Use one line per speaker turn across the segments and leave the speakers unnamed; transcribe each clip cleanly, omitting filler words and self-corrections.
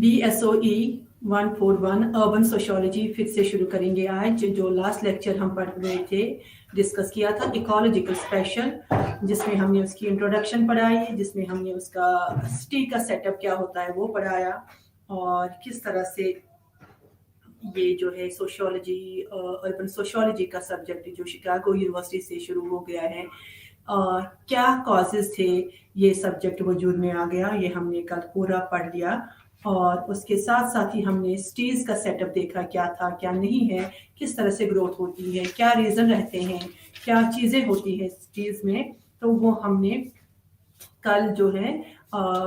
BSOE 141 urban sociology फिर से शुरू करेंगे। आज जो लास्ट लेक्चर हम पढ़ रहे थे, डिस्कस किया था इकोलॉजिकल स्पेशल, जिसमें हमने उसकी इंट्रोडक्शन पढ़ाई, जिसमें हमने उसका सिटी का सेटअप क्या होता है वो पढ़ाया, और किस तरह से ये जो है सोशियोलॉजी, अर्बन सोशियोलॉजी का सब्जेक्ट जो शिकागो यूनिवर्सिटी से शुरू हो गया है, क्या कॉजेज थे ये सब्जेक्ट वजूद में आ गया, ये हमने कल पूरा पढ़ लिया। और उसके साथ साथ ही हमने सिटीज़ का सेटअप देखा, क्या था क्या नहीं है, किस तरह से ग्रोथ होती है, क्या रीज़न रहते हैं, क्या चीज़ें होती हैं सिटीज़ में, तो वो हमने कल जो है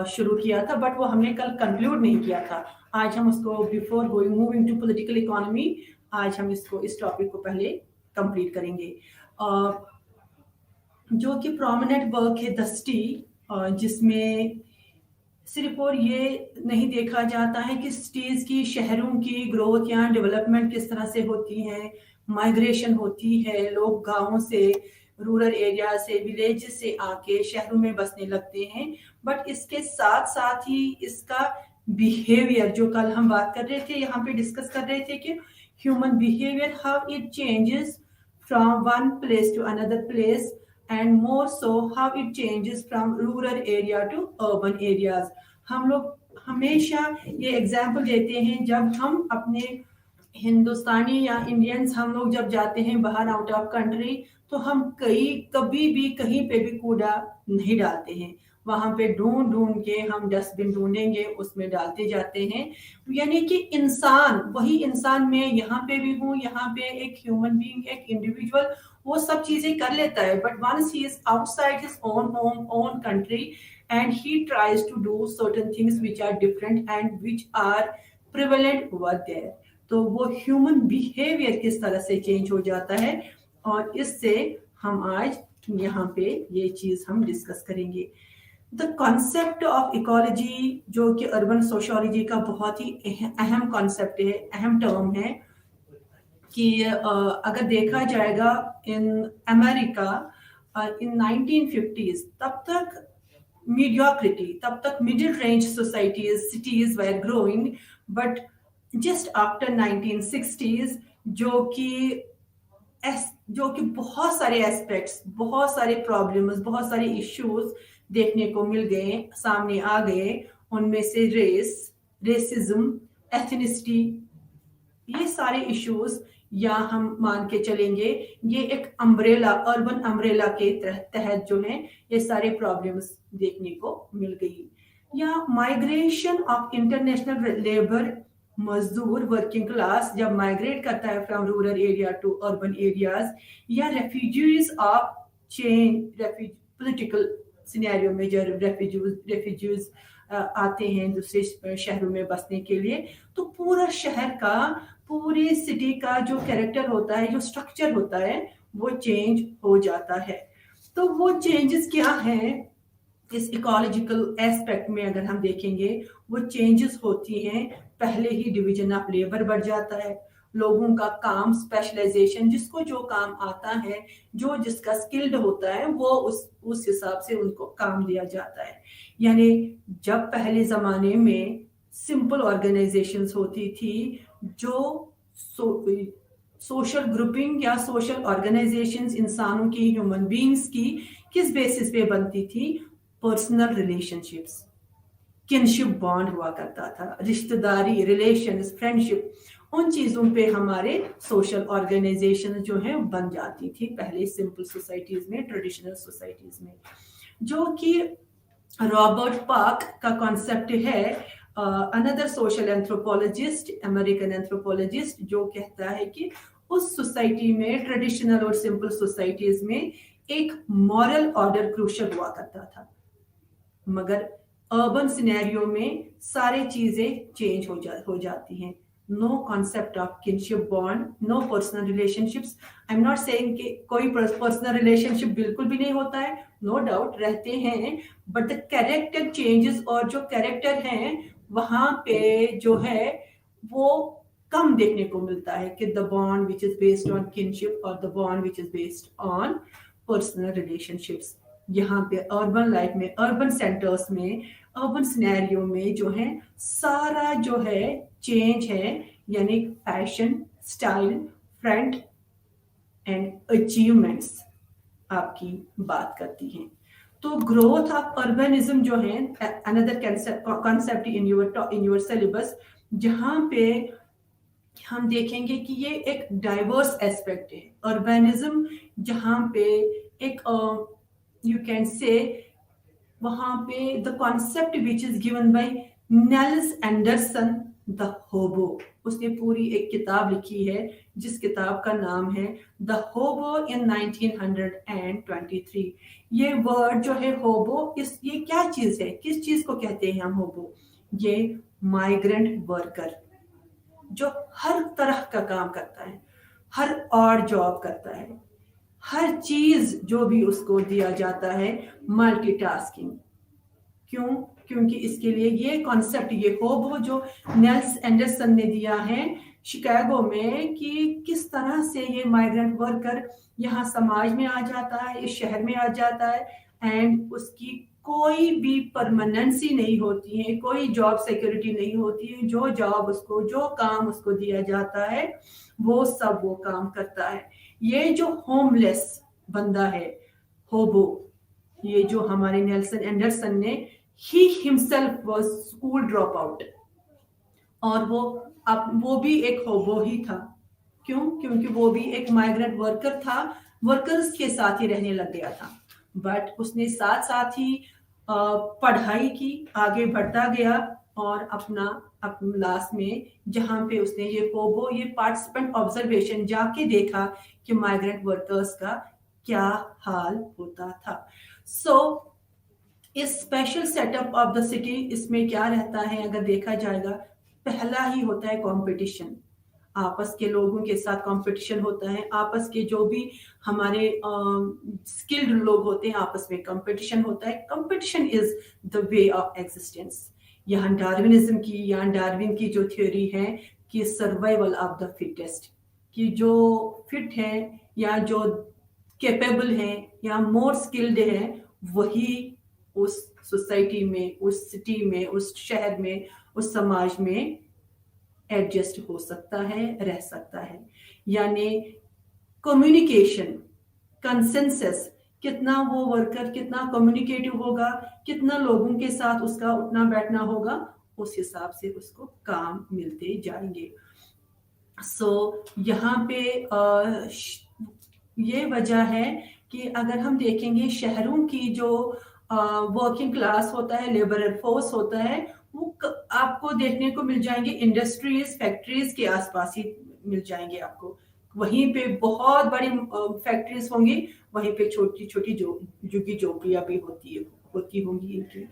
शुरू किया था, बट वो हमने कल कंक्लूड नहीं किया था। आज हम उसको before going moving to political economy, आज हम इस टॉपिक को पहले कंप्लीट करेंगे। जो कि प्रोमिनेंट वर्क है द सिटी, जिसमें सिर्फ और ये नहीं देखा जाता है कि सिटीज़ की, शहरों की ग्रोथ या डेवलपमेंट किस तरह से होती है, माइग्रेशन होती है, लोग गाँवों से, रूरल एरिया से, विलेज से आके शहरों में बसने लगते हैं, बट इसके साथ साथ ही इसका बिहेवियर, जो कल हम बात कर रहे थे, यहाँ पे डिस्कस कर रहे थे कि human behaviour, how it changes from one place to another place, and more so how it changes from rural area to urban areas। हम लोग हमेशा ये एग्जाम्पल देते हैं, जब हम अपने हिंदुस्तानी या इंडियंस हम लोग जब जाते हैं बाहर आउट ऑफ कंट्री, तो हम कभी भी कहीं पे भी कूड़ा नहीं डालते हैं, वहां पे ढूंढ ढूंढ के हम डस्टबिन ढूंढेंगे, उसमें डालते जाते हैं। यानी कि इंसान, वही इंसान, मैं यहाँ पे भी हूँ, यहाँ पे एक ह्यूमन बीइंग, एक इंडिविजुअल वो सब चीजें कर लेता है, but once he is outside his own home, own country, and he tries to do certain things which are different and which are prevalent over there, तो वो ह्यूमन बिहेवियर किस तरह से चेंज हो जाता है, और इससे हम आज यहाँ पे ये चीज हम डिस्कस करेंगे। द कॉन्सेप्ट ऑफ इकोलॉजी, जो कि अर्बन सोशियोलॉजी का बहुत ही अहम कॉन्सेप्ट है, अहम टर्म है, कि अगर देखा जाएगा इन अमेरिका इन 1950s, तब तक mediocrity, तब तक middle range societies, cities were growing, but just after 1960s, जो कि बहुत सारे एस्पेक्ट्स, बहुत सारे प्रॉब्लम्स, बहुत सारे इश्यूज देखने को मिल गए, सामने आ गए। उनमें से रेसिज्म, एथनिसिटी, ये सारे इश्यूज, या हम मान के चलेंगे ये एक अम्ब्रेला, अर्बन अम्ब्रेला के तहत जो है ये सारे प्रॉब्लम्स देखने को मिल गई। या माइग्रेशन ऑफ इंटरनेशनल लेबर, मजदूर, वर्किंग क्लास जब माइग्रेट करता है from rural area to urban areas, या refugees of change, political scenario में जब रेफ्यूजीज आते हैं दूसरे शहरों में बसने के लिए, तो पूरा शहर का, पूरे सिटी का जो कैरेक्टर होता है, जो स्ट्रक्चर होता है, वो चेंज हो जाता है। तो वो चेंजेस क्या हैं इस इकोलॉजिकल एस्पेक्ट में, अगर हम देखेंगे, वो चेंजेस होती हैं, पहले ही डिवीजन ऑफ लेबर बढ़ जाता है, लोगों का काम, स्पेशलाइजेशन, जिसको जो काम आता है, जो जिसका स्किल्ड होता है, वो उस हिसाब से उनको काम दिया जाता है। यानी जब पहले जमाने में सिंपल ऑर्गेनाइजेशंस होती थी, जो सोशल ग्रुपिंग या सोशल ऑर्गेनाइजेशंस इंसानों की, ह्यूमन बीइंग्स की किस बेसिस पे बनती थी, पर्सनल रिलेशनशिप्स, किनशिप बॉन्ड हुआ करता था, रिश्तेदारी, रिलेशंस, फ्रेंडशिप, उन चीजों पे हमारे सोशल ऑर्गेनाइजेशन जो है बन जाती थी पहले सिंपल सोसाइटीज में, ट्रेडिशनल सोसाइटीज में। जो कि रॉबर्ट पार्क का कॉन्सेप्ट है, another social anthropologist, American anthropologist, जो कहता है कि उस सोसाइटी में, ट्रेडिशनल और सिंपल सोसाइटीज में एक मॉरल ऑर्डर क्रूशियल हुआ करता था, मगर अर्बन सिनेरियो में सारी चीजें चेंज हो जाती हैं। No concept of kinship bond, no personal relationships. I am not saying कि कोई पर्सनल रिलेशनशिप बिल्कुल भी नहीं होता है, नो डाउट रहते हैं, बट द कैरेक्टर चेंजेस, और जो कैरेक्टर हैं वहां पे जो है वो कम देखने को मिलता है कि the bond which is based on kinship और the bond which is based on personal relationships. यहाँ पे अर्बन लाइफ में, अर्बन सेंटर्स में, अर्बन सिनेरियो में जो है सारा जो है चेंज है, यानी fashion, style, front end achievements आपकी बात करती हैं। तो ग्रोथ ऑफ अर्बनिज्म जो है another concept in your syllabus, जहाँ पे हम देखेंगे कि ये एक डाइवर्स एस्पेक्ट है अर्बनिज्म, जहाँ पे एक यू कैन से वहां पे the concept which is given by nails Anderson the होबो। उसने पूरी एक किताब लिखी है जिस किताब का नाम है द होबो इन 1923। ये वर्ड जो है होबो, ये क्या चीज है, किस चीज को कहते हैं हम होबो? ये माइग्रेंट वर्कर जो हर तरह का काम करता है, हर और जॉब करता है, हर चीज जो भी उसको दिया जाता है मल्टीटास्किंग। क्यों? क्योंकि इसके लिए ये कॉन्सेप्ट, ये होबो जो नेल्स एंडरसन ने दिया है शिकागो में, कि किस तरह से ये माइग्रेंट वर्कर यहाँ समाज में आ जाता है, इस शहर में आ जाता है, एंड उसकी कोई भी परमानेंसी नहीं होती है, कोई जॉब सिक्योरिटी नहीं होती है। जो जॉब उसको, जो काम उसको दिया जाता है वो सब वो काम करता है। ये जो होमलेस बंदा है होबो, ये जो हमारे नेल्सन एंडरसन ने, he himself was school drop out, और वो भी एक होबो ही था। क्यों? क्योंकि वो भी एक माइग्रेंट वर्कर था, वर्कर्स के साथ ही रहने लग गया था, बट उसने साथ साथ ही पढ़ाई की, आगे बढ़ता गया, और अपना लास्ट में जहां पे उसने ये होबो, ये पार्टिसिपेंट ऑब्जर्वेशन जाके देखा कि माइग्रेंट वर्कर्स का क्या हाल होता था। सो इस special setup of the city, इसमें क्या रहता है अगर देखा जाएगा, पहला ही होता है कंपटीशन, आपस के लोगों के साथ कंपटीशन होता है, आपस के जो भी हमारे स्किल्ड लोग होते हैं आपस में कंपटीशन होता है। Competition is the way of existence. यहाँ डार्विनिज्म की, यहाँ डार्विन की जो थ्योरी है कि सर्वाइवल ऑफ द फिटेस्ट, कि जो फिट है या जो कैपेबल है या मोर स्किल्ड है वही उस सोसाइटी में, उस सिटी में, उस शहर में, उस समाज में एडजस्ट हो सकता है, रह सकता है। यानी कम्युनिकेशन, कंसेंसस, कितना वो वर्कर कितना कम्युनिकेटिव होगा, कितना लोगों के साथ उसका उठना बैठना होगा, उस हिसाब से उसको काम मिलते जाएंगे। सो यहाँ पे ये वजह है कि अगर हम देखेंगे शहरों की जो वर्किंग क्लास होता है, लेबर फोर्स होता है, वो आपको देखने को मिल जाएंगे इंडस्ट्रीज, फैक्ट्रीज के आसपास ही मिल जाएंगे आपको। वहीं पे बहुत बड़ी फैक्ट्रीज होंगी, वहीं पे छोटी छोटी झुग्गी झोपड़ियां भी होती होंगी इनकी,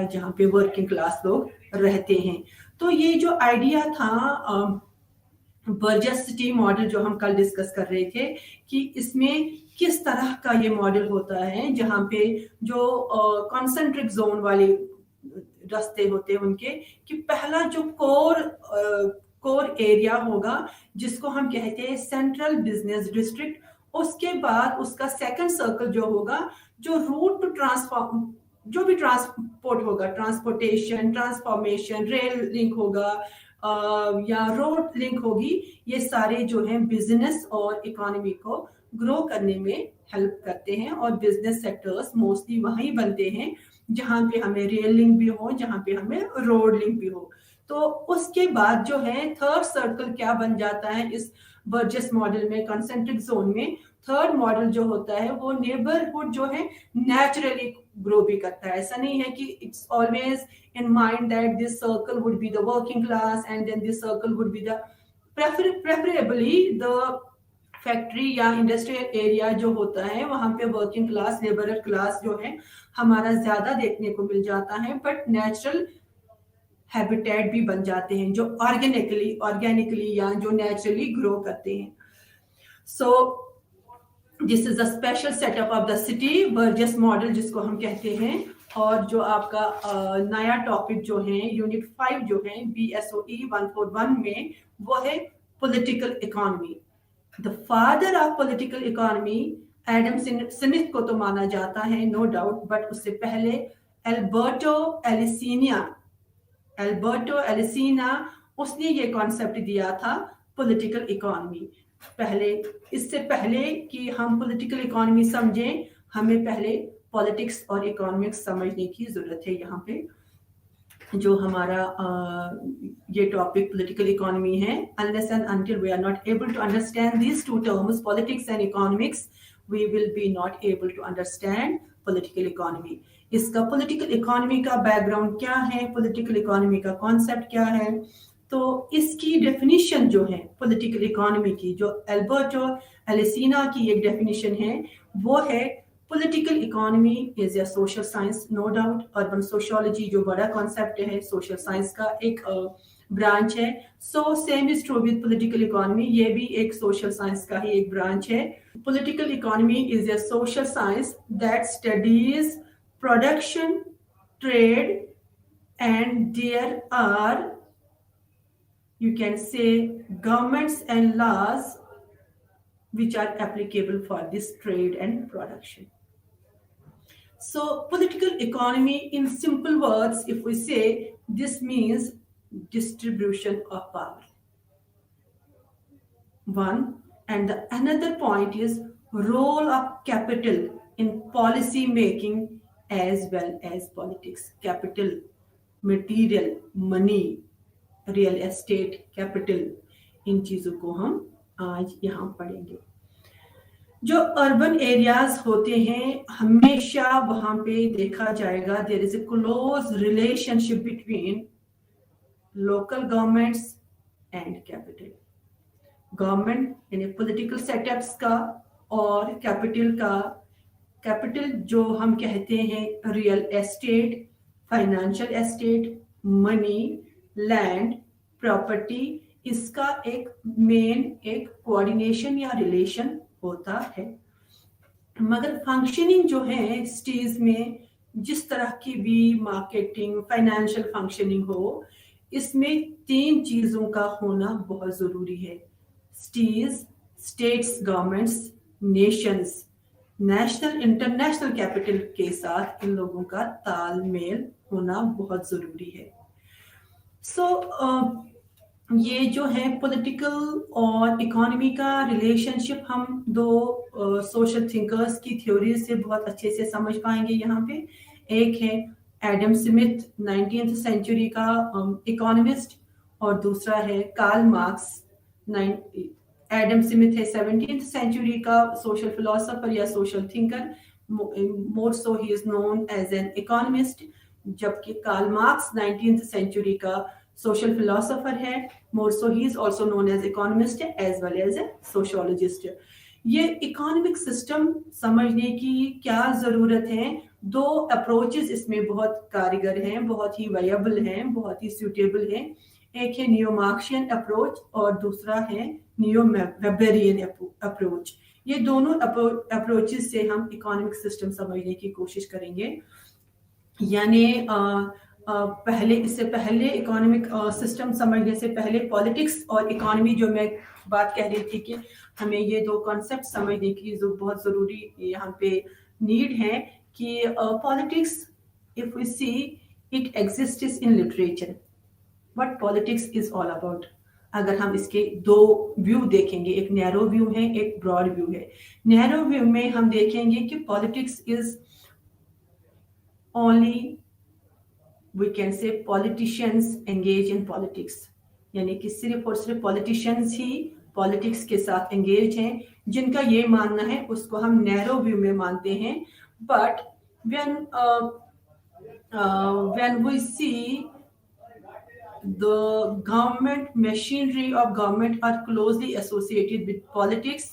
जहाँ पे वर्किंग क्लास लोग रहते हैं। तो ये जो आइडिया था बर्जस सिटी मॉडल जो हम कल डिस्कस कर रहे थे, कि इसमें किस तरह का ये मॉडल होता है, जहाँ पे जो कॉन्सेंट्रिक जोन वाले रास्ते होते हैं उनके, कि पहला जो कोर एरिया होगा जिसको हम कहते हैं सेंट्रल बिजनेस डिस्ट्रिक्ट, उसके बाद उसका सेकंड सर्कल जो होगा, जो रूट टू ट्रांसफॉर्म, जो भी ट्रांसपोर्ट होगा, ट्रांसपोर्टेशन, ट्रांसफॉर्मेशन, रेल लिंक होगा या रोड लिंक होगी, ये सारे जो हैं बिजनेस और इकोनॉमी को ग्रो करने में हेल्प करते हैं। और बिजनेस सेक्टर्स मोस्टली वहीं बनते हैं जहां पे हमें रेल लिंक भी हो, जहां पे हमें रोड लिंक भी हो। तो उसके बाद जो है थर्ड सर्कल क्या बन जाता है इस बर्जस मॉडल में, कंसेंट्रिक जोन में, थर्ड मॉडल जो होता है वो नेबरहुड जो है नेचुरली ग्रो भी करता है। ऐसा नहीं है कि it's always in mind that this circle would be the working class and then this circle would be the preferably the factory या इंडस्ट्रियल एरिया जो होता है वहां पे वर्किंग क्लास, लेबर क्लास जो है हमारा ज्यादा देखने को मिल जाता है, बट नेचुरल हैबिटेट भी बन जाते हैं जो ऑर्गेनिकली या जो नेचुरली ग्रो करते हैं। So this is a special setup of the city Burgess model जिसको हम कहते हैं। और जो आपका नया टॉपिक जो है यूनिट 5 जो है BSOE 141 में, वो है political economy. The father of political economy Adam Smith को तो माना जाता है नो डाउट, बट उससे पहले एल्बर्टो एलिसीना उसने ये कॉन्सेप्ट दिया था पॉलिटिकल इकोनॉमी। पहले, इससे पहले कि हम पॉलिटिकल इकोनॉमी समझें, हमें पहले पॉलिटिक्स और इकोनॉमिक्स समझने की जरूरत है। यहाँ पे जो हमारा ये टॉपिक पॉलिटिकल इकोनॉमी है, unless and until we are not able to understand these two terms, politics and economics, we will be not able to understand political economy. इसका पॉलिटिकल इकोनॉमी का बैकग्राउंड क्या है, पॉलिटिकल इकोनॉमी का concept क्या है, तो इसकी डेफिनेशन जो है पॉलिटिकल इकोनॉमी की, जो एल्बर्टो एलिसीना की एक डेफिनेशन है, वो है political economy is a social science, no doubt. Urban sociology जो बड़ा कॉन्सेप्ट है, सोशल साइंस का एक ब्रांच है। So same is true with political economy, ये भी एक सोशल साइंस का ही एक ब्रांच है। Political economy is a social science that studies production, trade, and there are, you can say, governments and laws which are applicable for this trade and production. So political economy, in simple words, if we say, this means distribution of power. One, and the another point is role of capital in policy making as well as politics. Capital, material, money, real estate, capital, इन चीजों को हम आज यहाँ पढ़ेंगे। जो urban areas होते हैं, हमेशा वहां पे देखा जाएगा there is a close relationship between local governments and capital. Government यानी पॉलिटिकल सेटअप्स का और कैपिटल का, कैपिटल जो हम कहते हैं real estate, financial estate, money, land, property, इसका एक मेन एक कोऑर्डिनेशन या रिलेशन होता है। मगर फंक्शनिंग जो है सिटीज में, जिस तरह की भी मार्केटिंग, फाइनेंशियल फंक्शनिंग हो, इसमें तीन चीजों का होना बहुत जरूरी है। Cities, states, governments, Nations, national international capital के साथ इन लोगों का तालमेल होना बहुत जरूरी है। ये जो है पॉलिटिकल और इकोनॉमी का रिलेशनशिप हम दो सोशल थिंकर्स की थ्योरी से बहुत अच्छे से समझ पाएंगे यहाँ पे। एक है एडम स्मिथ, 19th सेंचुरी का इकोनॉमिस्ट, और दूसरा है कार्ल मार्क्स। एडम स्मिथ है 17th सेंचुरी का सोशल फिलोसोफर या social thinker, more so he is known as an economist, जबकि कार्ल मार्क्स 19th सेंचुरी का सोशल फिलोसोफर है, more so he is also known as economist as well as a sociologist. ये economic system समझने की क्या जरूरत है? दो अप्रोचेस इसमें बहुत कारगर हैं, बहुत ही वायबल हैं, बहुत ही सूटेबल हैं। एक है नियो मार्क्सियन अप्रोच और दूसरा है नियो वेबरियन अप्रोच। ये दोनों अप्रोचेस से हम इकोनॉमिक सिस्टम समझने की कोशिश करेंगे। यानी पहले, इससे पहले इकोनॉमिक सिस्टम समझने से पहले पॉलिटिक्स और इकोनॉमी, जो मैं बात कह रही थी कि हमें ये दो कॉन्सेप्ट समझने की जो बहुत ज़रूरी यहाँ पे नीड है कि politics, if we see it exists in literature, what politics is all about. अगर हम इसके दो व्यू देखेंगे, एक नैरो व्यू है, एक ब्रॉड व्यू है। नैरो व्यू में हम देखेंगे कि politics is only, we can say, politicians engage in politics, यानी कि सिर्फ और सिर्फ पॉलिटिशियंस ही पॉलिटिक्स के साथ एंगेज हैं, जिनका ये मानना है उसको हम नैरो व्यू में मानते हैं। But when we see the government machinery of government are closely associated with politics,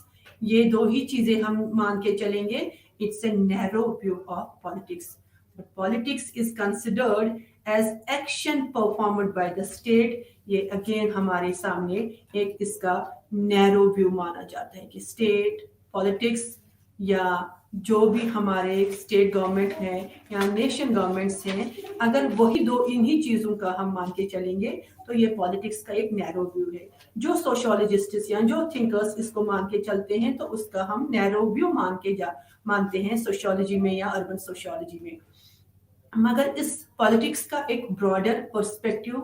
ये दो ही चीजें हम मान के चलेंगे, it's a narrow view of politics. But politics is considered as action performed by the state. ये अगेन हमारे सामने एक इसका नैरो व्यू माना जाता है कि स्टेट पॉलिटिक्स या जो भी हमारे स्टेट गवर्नमेंट है या नेशन गवर्नमेंट्स हैं, अगर वही दो इन्हीं चीज़ों का हम मान के चलेंगे तो ये पॉलिटिक्स का एक नैरो व्यू है। जो सोशियोलॉजिस्ट्स या जो थिंकर्स इसको मान के चलते हैं तो उसका हम नैरो व्यू मानते हैं सोशियोलॉजी में या अर्बन सोशियोलॉजी में। मगर इस पॉलिटिक्स का एक ब्रॉडर पर्सपेक्टिव,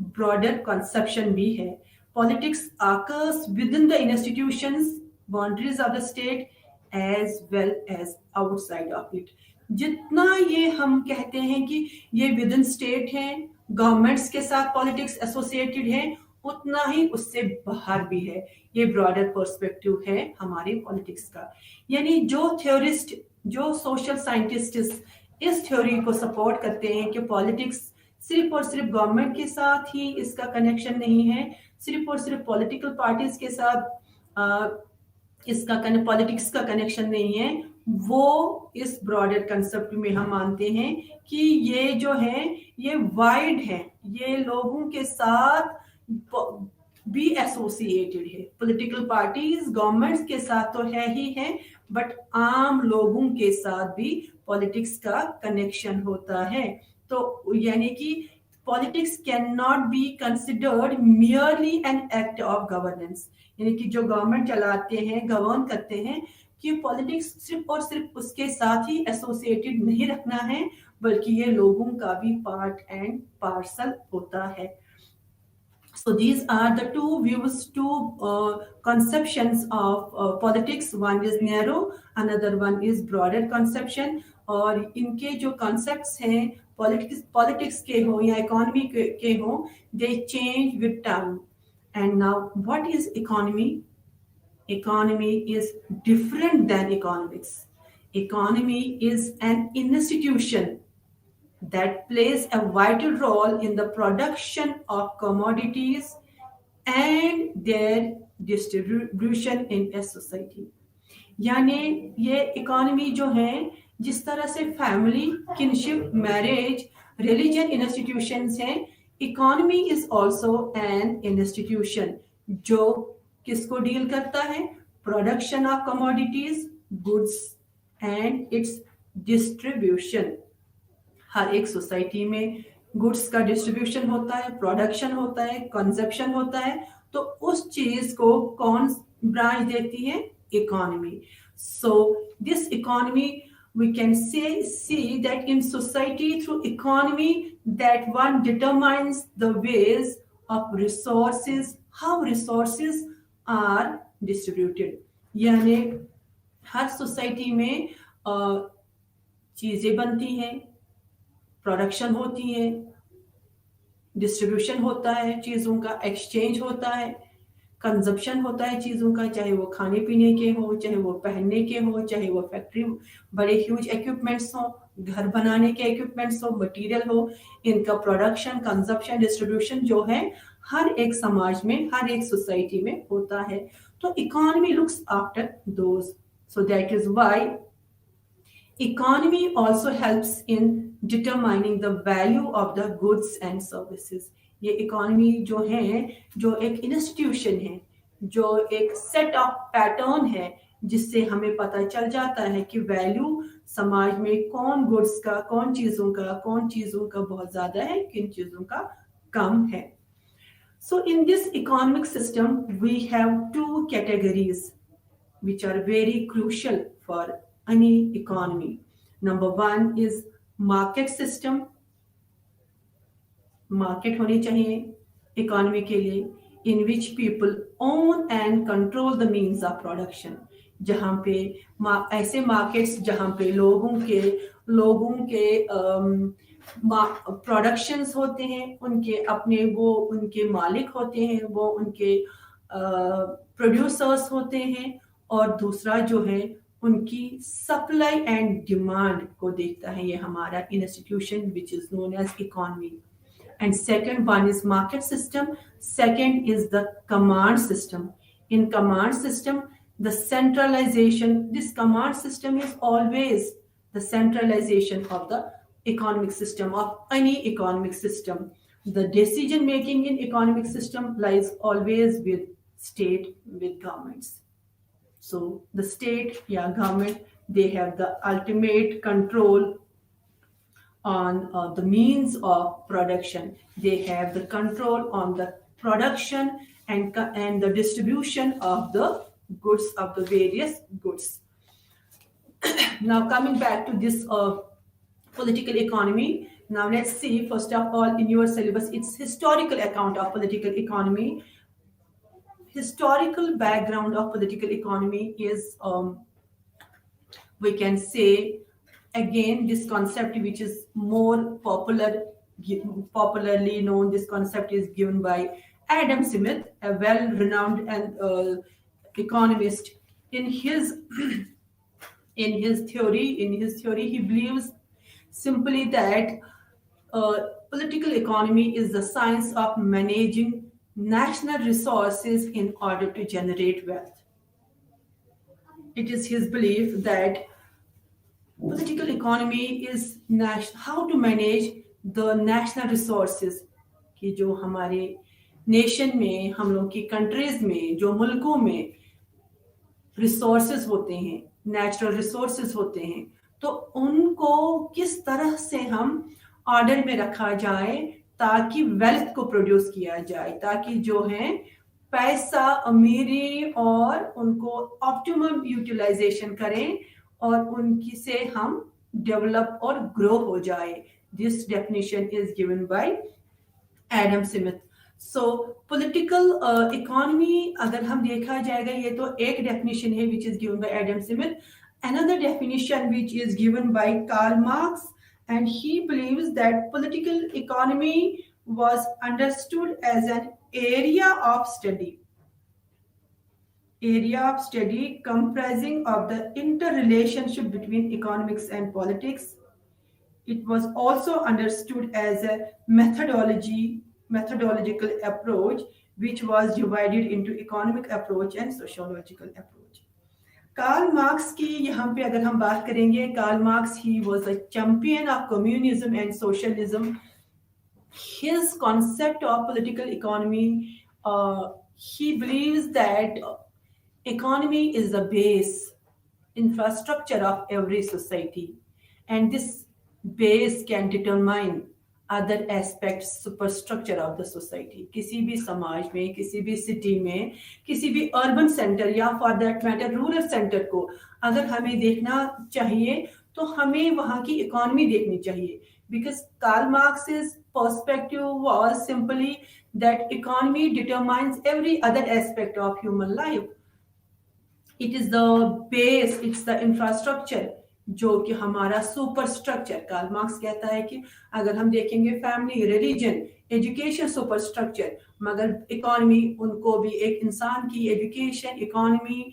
ब्रॉडर कंसेप्शन भी है। Politics occurs within the institutions boundaries of the state as well as outside of it. जितना ये हम कहते हैं कि ये विद इन स्टेट है, गवर्नमेंट्स के साथ पॉलिटिक्स एसोसिएटेड है, उतना ही उससे बाहर भी है। ये ब्रॉडर पर्सपेक्टिव है हमारे पॉलिटिक्स का। यानी जो थ्योरिस्ट, जो सोशल साइंटिस्ट इस थ्योरी को सपोर्ट करते हैं कि पॉलिटिक्स सिर्फ और सिर्फ गवर्नमेंट के साथ ही इसका कनेक्शन नहीं है, सिर्फ और सिर्फ पॉलिटिकल पार्टीज के साथ इसका पॉलिटिक्स का कनेक्शन नहीं है, वो इस ब्रॉडर कंसेप्ट में हम मानते हैं कि ये जो है ये वाइड है, ये लोगों के साथ भी एसोसिएटेड है। पॉलिटिकल पार्टीज गवर्नमेंट्स के साथ तो है ही है, बट आम लोगों के साथ भी पॉलिटिक्स का कनेक्शन होता है। तो यानी कि politics can not be considered merely an act of governance. यानी कि जो गवर्नमेंट चलाते हैं, गवर्न करते हैं, कि पॉलिटिक्स सिर्फ और सिर्फ उसके साथ ही एसोसिएटेड नहीं रखना है, बल्कि ये लोगों का भी पार्ट एंड पार्सल होता है। So these are the two views, two conceptions of politics. One is narrow, another one is broader conception. और इनके जो concepts हैं politics के हो या economy के हो, they change with time. And now, what is economy? Economy is different than economics. Economy is an institution that plays a vital role in the production of commodities and their distribution in a society. यानी ये economy जो है, जिस तरह से family, kinship, marriage, religion institutions हैं, economy is also an institution जो किसको डील करता है? Production of commodities, goods and its distribution. हर एक सोसाइटी में गुड्स का डिस्ट्रीब्यूशन होता है, प्रोडक्शन होता है, कंजप्शन होता है। तो उस चीज को कौन ब्रांच देती है? Economy. So this economy we can see that in society through economy that one determines the ways of resources, how resources are distributed. यानी हर सोसाइटी में चीजें बनती हैं, प्रोडक्शन होती है, डिस्ट्रीब्यूशन होता है चीज़ों का, एक्सचेंज होता है, कंजप्शन होता है चीज़ों का, चाहे वो खाने पीने के हो, चाहे वो पहनने के हो, चाहे वो फैक्ट्री बड़े ह्यूज इक्विपमेंट्स हो, घर बनाने के इक्विपमेंट्स हो, मटेरियल हो, इनका प्रोडक्शन, कंजप्शन, डिस्ट्रीब्यूशन जो है हर एक समाज में, हर एक सोसाइटी में होता है। तो economy looks after those, so that is why economy also helps in determining the value of the goods and services. ये इकोनॉमी जो है, जो एक इंस्टीट्यूशन है, जो एक सेट ऑफ पैटर्न है, जिससे हमें पता चल जाता है कि वैल्यू समाज में कौन गुड्स का, कौन चीज़ों का बहुत ज़्यादा है, किन चीज़ों का कम है। So in this economic system we have two categories which are very crucial for any economy. Number one is market system. Market होनी चाहिए economy के लिए, in which people own and control the means of production. जहाँ पे ऐसे markets जहाँ पे लोगों के प्रोडक्शंस होते हैं, उनके अपने वो उनके मालिक होते हैं, वो उनके प्रोड्यूसर्स होते हैं, और दूसरा जो है उनकी सप्लाई एंड डिमांड को देखता है ये हमारा institution which is known as economy. And second one is market system, second is the command system. In command system the centralisation, this command system is always the centralisation of the economic system, of any economic system. The decision making in economic system lies always with state, with governments. So the state, government They have the ultimate control on the means of production. They have the control on the production and the distribution of the goods, of the various goods. Now coming back to this political economy. Now let's see, first of all, in your syllabus, it's historical account of political economy. Historical background of political economy is, we can say, again, this concept which is more popularly known, this concept is given by Adam Smith, a well-renowned and economist. In his theory, he believes simply that political economy is the science of managing national resources in order to generate wealth. It is his belief that political economy is how to manage the national resources, कि जो हमारे nation में, हम लोग की countries में, जो मुल्कों में रिसोर्सेज होते हैं, नेचुरल रिसोर्सेज होते हैं, तो उनको किस तरह से हम ऑर्डर में रखा जाए ताकि वेल्थ को प्रोड्यूस किया जाए, ताकि जो है पैसा, अमीरी और उनको ऑप्टिमम यूटिलाइजेशन करें और उनकी से हम डेवलप और ग्रो हो जाए. This definition is given by Adam Smith. So political economy अगर हम देखा जाएगा, ये तो एक डेफिनेशन है which is given by Adam Smith. Another definition which is given by Karl Marx, and he believes that political economy was understood as an area of study comprising of the interrelationship between economics and politics. It was also understood as a methodological approach which was divided into economic approach and sociological approach. Karl Marx की यहाँ पे अगर हम बात करेंगे, Karl Marx he was a champion of communism and socialism. His concept of political economy, he believes that economy is the base infrastructure of every society, and this base can determine other aspects, superstructure of the society. किसी भी समाज में, किसी भी city में, किसी भी urban centre या for that matter rural centre को अगर हमें देखना चाहिए तो हमें वहाँ की इकोनॉमी देखनी चाहिए. Because Karl Marx's perspective was simply that economy determines every other aspect of human life. It is the base, it's the infrastructure जो कि हमारा सुपर स्ट्रक्चर. कार्ल मार्क्स कहता है कि अगर हम देखेंगे family, religion, education super structure, मगर इकोनॉमी, उनको भी एक इंसान की एजुकेशन, इकोनॉमी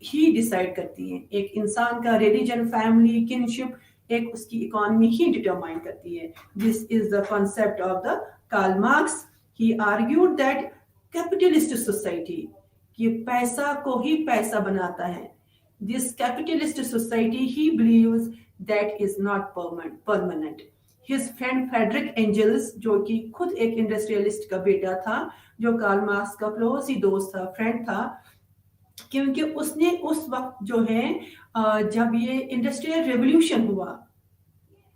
ही डिसाइड करती है. एक इंसान का रिलीजन, फैमिली, किनशिप, एक उसकी इकोनॉमी ही डिटरमाइन करती है. This is the concept of the Karl Marx. He argued that capitalist society, कि पैसा को ही पैसा बनाता है. This capitalist society, he believes that is not permanent. His friend Frederick Engels, जो कि खुद एक इंडस्ट्रियलिस्ट का बेटा था, जो कार्ल मार्क्स का क्लोज ही दोस्त था, फ्रेंड था, क्योंकि उसने उस वक्त जो है जब ये इंडस्ट्रियल रेवोल्यूशन हुआ,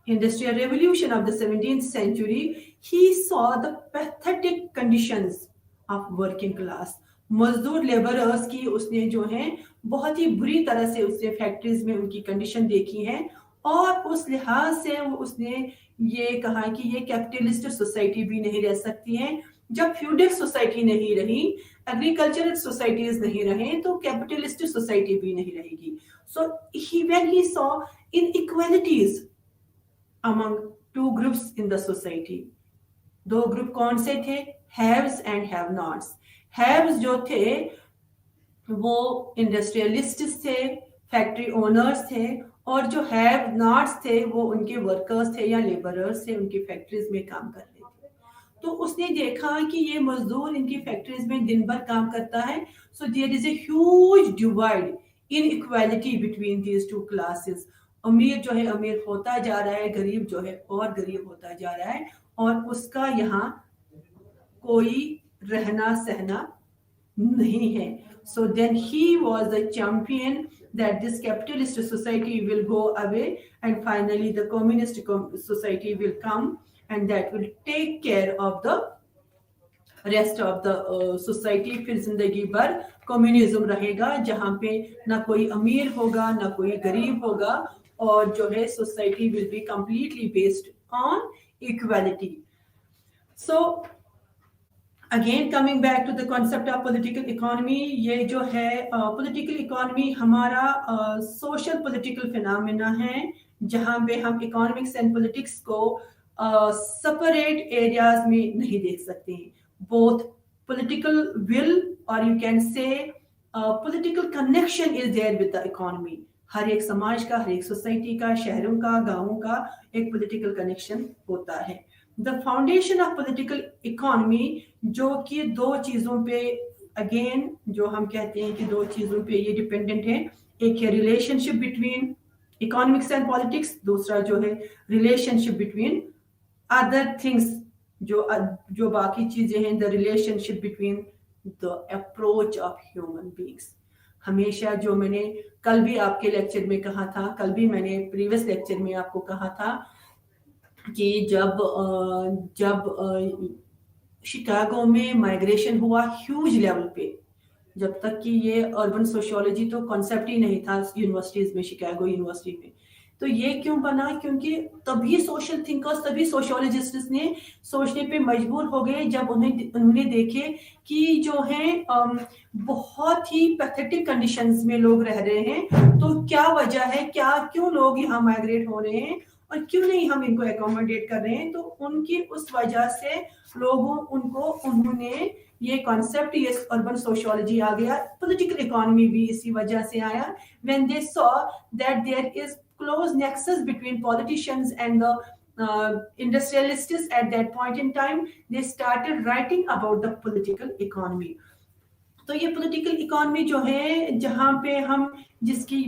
industrial revolution of the 17th century, he saw the pathetic conditions of working class. मजदूर लेबरर्स की उसने जो है बहुत ही बुरी तरह से उसने फैक्ट्रीज में उनकी कंडीशन देखी है, और उस लिहाज से उसने ये कहा कि ये कैपिटलिस्ट सोसाइटी भी नहीं रह सकती है. जब फ्यूडल सोसाइटी नहीं रही, एग्रीकल्चरल सोसाइटीज नहीं रहे, तो कैपिटलिस्ट सोसाइटी भी नहीं रहेगी. So when he saw inequalities among two groups in the society. दो ग्रुप कौन से थे? Haves and have knots. Haves जो थे वो इंडस्ट्रियलिस्ट थे, फैक्ट्री ओनर्स थे, और जो हैव नॉट्स थे वो उनके वर्कर्स थे या लेबरर्स थे, उनकी फैक्ट्रीज में काम कर रहे थे. तो उसने देखा कि ये मजदूर इनकी फैक्ट्रीज में दिन भर काम करता है. So there is a huge divide, inequality between these two classes. अमीर जो है अमीर होता जा रहा है, गरीब जो है और गरीब होता जा रहा है, और उसका यहाँ कोई रहना सहना नहीं है. So then he was the champion that this capitalist society will go away and finally the communist society will come and that will take care of the rest of the society. फिर जिंदगी भर communism रहेगा जहां पे ना कोई अमीर होगा ना कोई गरीब होगा और जो है society will be completely based on equality. So again coming back to the concept of political economy, ये जो है पॉलिटिकल इकोनॉमी हमारा सोशल पॉलिटिकल फिनोमेना है जहां पे हम इकोनॉमिक्स एंड पॉलिटिक्स को सेपरेट एरियाज में नहीं देख सकते हैं। both political will or you can say political connection is there with the economy। हर एक समाज का, हर एक सोसाइटी का, शहरों का, गांवों का एक पॉलिटिकल कनेक्शन होता है। The foundation of political economy जो कि दो चीजों पे अगेन जो हम कहते हैं कि दो चीजों पे ये डिपेंडेंट है, एक है relationship between economics and politics, दूसरा जो है रिलेशनशिप बिटवीन अदर थिंग्स, जो बाकी चीजें हैं, the relationship between the approach of human beings. हमेशा जो मैंने कल भी आपके लेक्चर में कहा था, कल भी मैंने प्रीवियस लेक्चर में आपको कहा था कि जब शिकागो में माइग्रेशन हुआ ह्यूज लेवल पे, जब तक कि ये अर्बन सोशियोलॉजी तो कॉन्सेप्ट ही नहीं था यूनिवर्सिटीज में, शिकागो यूनिवर्सिटी में। तो ये क्यों बना? क्योंकि तभी सोशल थिंकर्स, तभी सोशियोलॉजिस्ट्स ने सोचने पे मजबूर हो गए जब उन्होंने देखे कि जो है बहुत ही पैथेटिक कंडीशंस में लोग रह रहे हैं, तो क्या वजह है, क्यों लोग यहाँ माइग्रेट हो रहे हैं और क्यों नहीं हम इनको एकोमोडेट कर रहे हैं। तो उनकी उस वजह से उन्होंने ये कॉन्सेप्ट, ये अर्बन सोशियोलॉजी आ गया। पॉलिटिकल इकोनॉमी भी इसी वजह से आया, when they saw that there is close nexus between politicians and the industrialists at that point in time, they started writing about the political economy। तो ये political economy जो है जहां पे हम जिसकी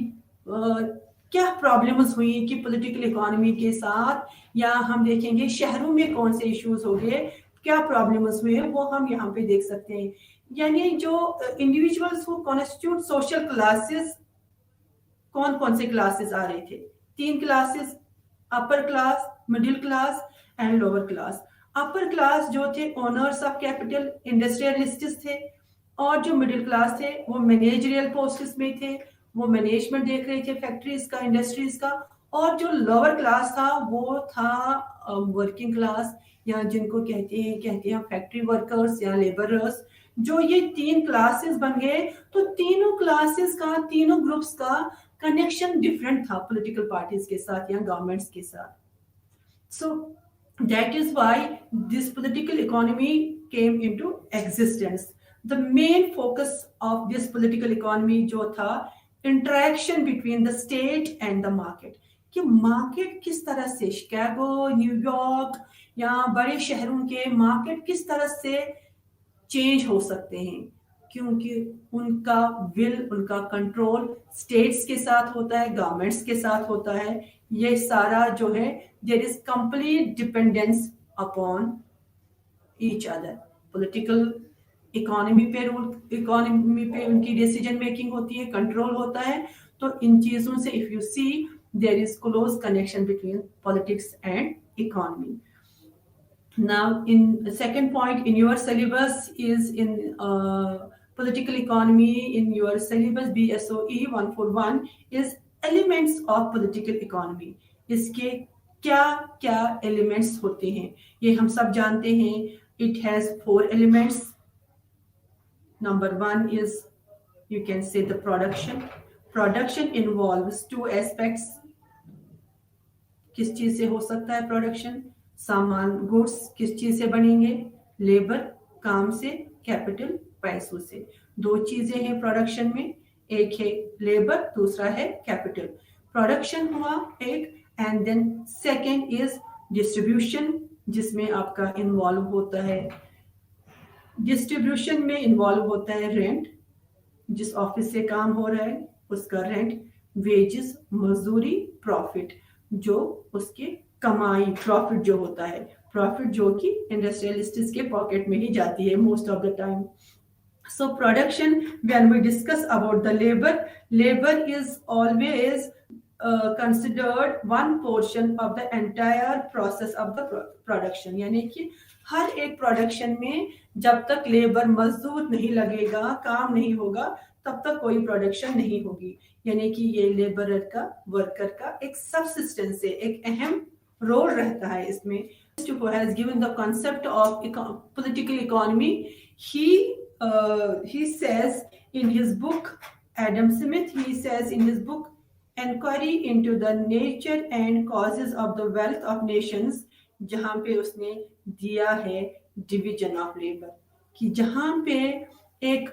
क्या प्रॉब्लम्स हुई कि political economy के साथ, या हम देखेंगे शहरों में कौन से इश्यूज हो गए, क्या प्रॉब्लम्स हुए, वो हम यहाँ पे देख सकते हैं। यानी जो individuals who constitute social classes, कौन कौन से क्लासेस आ रहे थे? 3 classes, upper class, middle class and lower class. Upper class जो थे ओनर्स ऑफ कैपिटल, इंडस्ट्रियलिस्ट्स थे, और जो मिडिल क्लास थे वो मैनेजरियल पोस्ट्स में थे, वो मैनेजमेंट देख रहे थे फैक्ट्रीज का, इंडस्ट्रीज का। और जो लोअर क्लास था वो था वर्किंग क्लास, या जिनको कहते हैं फैक्ट्री वर्कर्स या लेबरर्स। जो ये 3 क्लासेस बन गए, तो तीनों क्लासेस का, तीनों ग्रुप्स का कनेक्शन डिफरेंट था पॉलिटिकल पार्टीज के साथ या गवर्नमेंट्स के साथ। सो that is why this political economy came into existence. The main focus of this political economy जो था, interaction between the state and the market, कि मार्केट किस तरह से, शिकागो, न्यूयॉर्क या बड़े शहरों के मार्केट किस तरह से चेंज हो सकते हैं, क्योंकि उनका विल, उनका कंट्रोल स्टेट्स के साथ होता है, गवर्नमेंट्स के साथ होता है। ये सारा जो है, there is complete dependence upon each other. Political economy पे उनकी डिसीजन मेकिंग होती है, कंट्रोल होता है। तो इन चीजों से if you see, there is close connection between politics and economy. Now, in the second point in your syllabus is in political economy, in your syllabus BSOE 141 is elements of political economy। इसके क्या क्या elements होते हैं ये हम सब जानते हैं। It has 4 elements। Number 1 is, you can say, the production। Production involves 2 aspects। किस चीज से हो सकता है प्रोडक्शन? सामान, गुड्स किस चीज से बनेंगे? लेबर, काम से, कैपिटल, पैसों से। 2 चीजें हैं प्रोडक्शन में, एक है लेबर, दूसरा है कैपिटल। प्रोडक्शन हुआ एक, and then second is distribution, जिसमें आपका इन्वॉल्व होता है, डिस्ट्रीब्यूशन में इन्वॉल्व होता है रेंट, जिस ऑफिस से काम हो रहा है उसका रेंट, वेजेस, मजदूरी, प्रॉफिट, जो उसके कमाई, प्रॉफिट जो होता है, प्रॉफिट जो कि इंडस्ट्रियलिस्ट्स के पॉकेट में ही जाती है most of the time. So production, when we discuss about the labor, labor is always considered one portion of the entire process of the production. यानी कि हर एक प्रोडक्शन में जब तक लेबर मजदूर नहीं लगेगा, काम नहीं होगा, तब तक कोई प्रोडक्शन नहीं होगी. यानी कि ये लेबरर का, वर्कर का एक सबसिस्टेंस है, एक अहम रोल रहता है इसमें. Who has given the concept of political economy, he says in his book, Adam Smith, he says in his book, Inquiry into the Nature and Causes of the Wealth of Nations, जहाँ पे उसने दिया है division of labour, कि जहाँ पे एक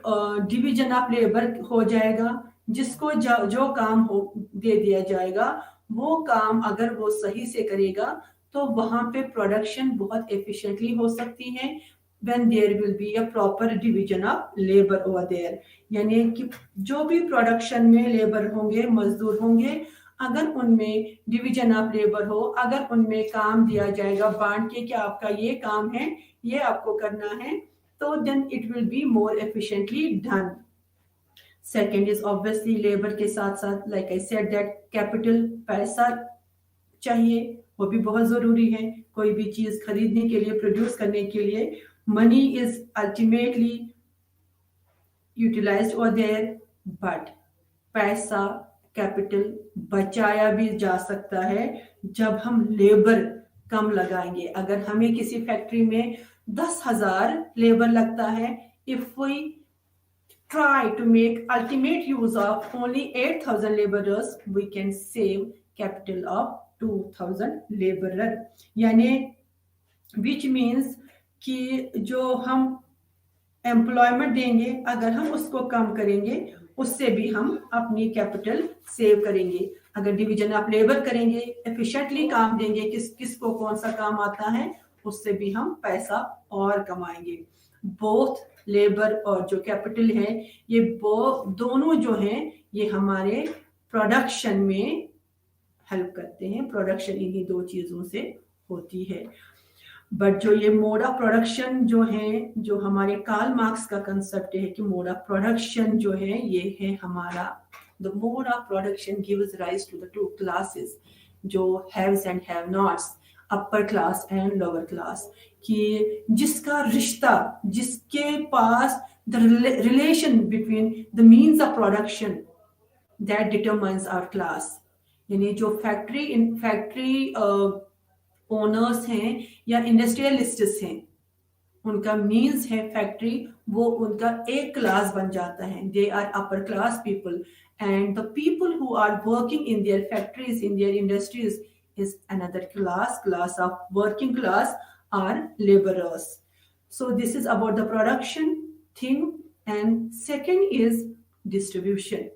division of labour हो जाएगा, जिसको जो काम हो दे दिया जाएगा, वो काम अगर वो सही से करेगा तो वहां पे प्रोडक्शन बहुत एफिशिएंटली हो सकती है. when there will be a proper division of labor over there, यानी कि जो भी प्रोडक्शन में लेबर होंगे, मजदूर होंगे, अगर उनमें डिवीजन ऑफ लेबर हो, अगर उनमें काम दिया जाएगा बांट के कि आपका ये काम है, ये आपको करना है, तो then it will be more efficiently done. Second is obviously labor के साथ साथ, like I said, that capital, पैसा चाहिए, वो भी बहुत जरूरी है. कोई भी चीज खरीदने के लिए, प्रोड्यूस करने के लिए, money is ultimately utilised over there, but पैसा, कैपिटल बचाया भी जा सकता है जब हम लेबर कम लगाएंगे. अगर हमें किसी फैक्ट्री में 10,000 लेबर लगता है, if we try to make ultimate use of only 8,000 laborers, we can save capital of 2,000 laborer. यानी which means कि जो हम एम्प्लॉयमेंट देंगे, अगर हम उसको कम करेंगे, उससे भी हम अपनी कैपिटल सेव करेंगे. अगर डिवीजन ऑफ लेबर करेंगे, एफिशिएंटली काम देंगे, किसको कौन सा काम आता है, उससे भी हम पैसा और कमाएंगे. बोथ लेबर और जो कैपिटल है, ये दोनों जो हैं, ये हमारे प्रोडक्शन में हेल्प करते हैं. प्रोडक्शन इन्हीं दो चीजों से होती है. बट जो ये मोड ऑफ प्रोडक्शन जो है, जो हमारे कार्ल मार्क्स का कंसेप्ट है कि मोड ऑफ प्रोडक्शन जो है, ये है हमारा the mode of production gives rise to the two classes, जो haves and have nots, upper class and lower class, कि जिसका रिश्ता, जिसके पास the relation between the means of production, that determines our class. यानी जो फैक्ट्री ओनर्स हैं या इंडस्ट्रियलिस्ट्स हैं, उनका मीन्स है फैक्ट्री, वो उनका एक क्लास बन जाता है. They are upper class people, and the people who are working in their factories, in their industries, is another class of working class are laborers. So this is about the production thing. And second is distribution.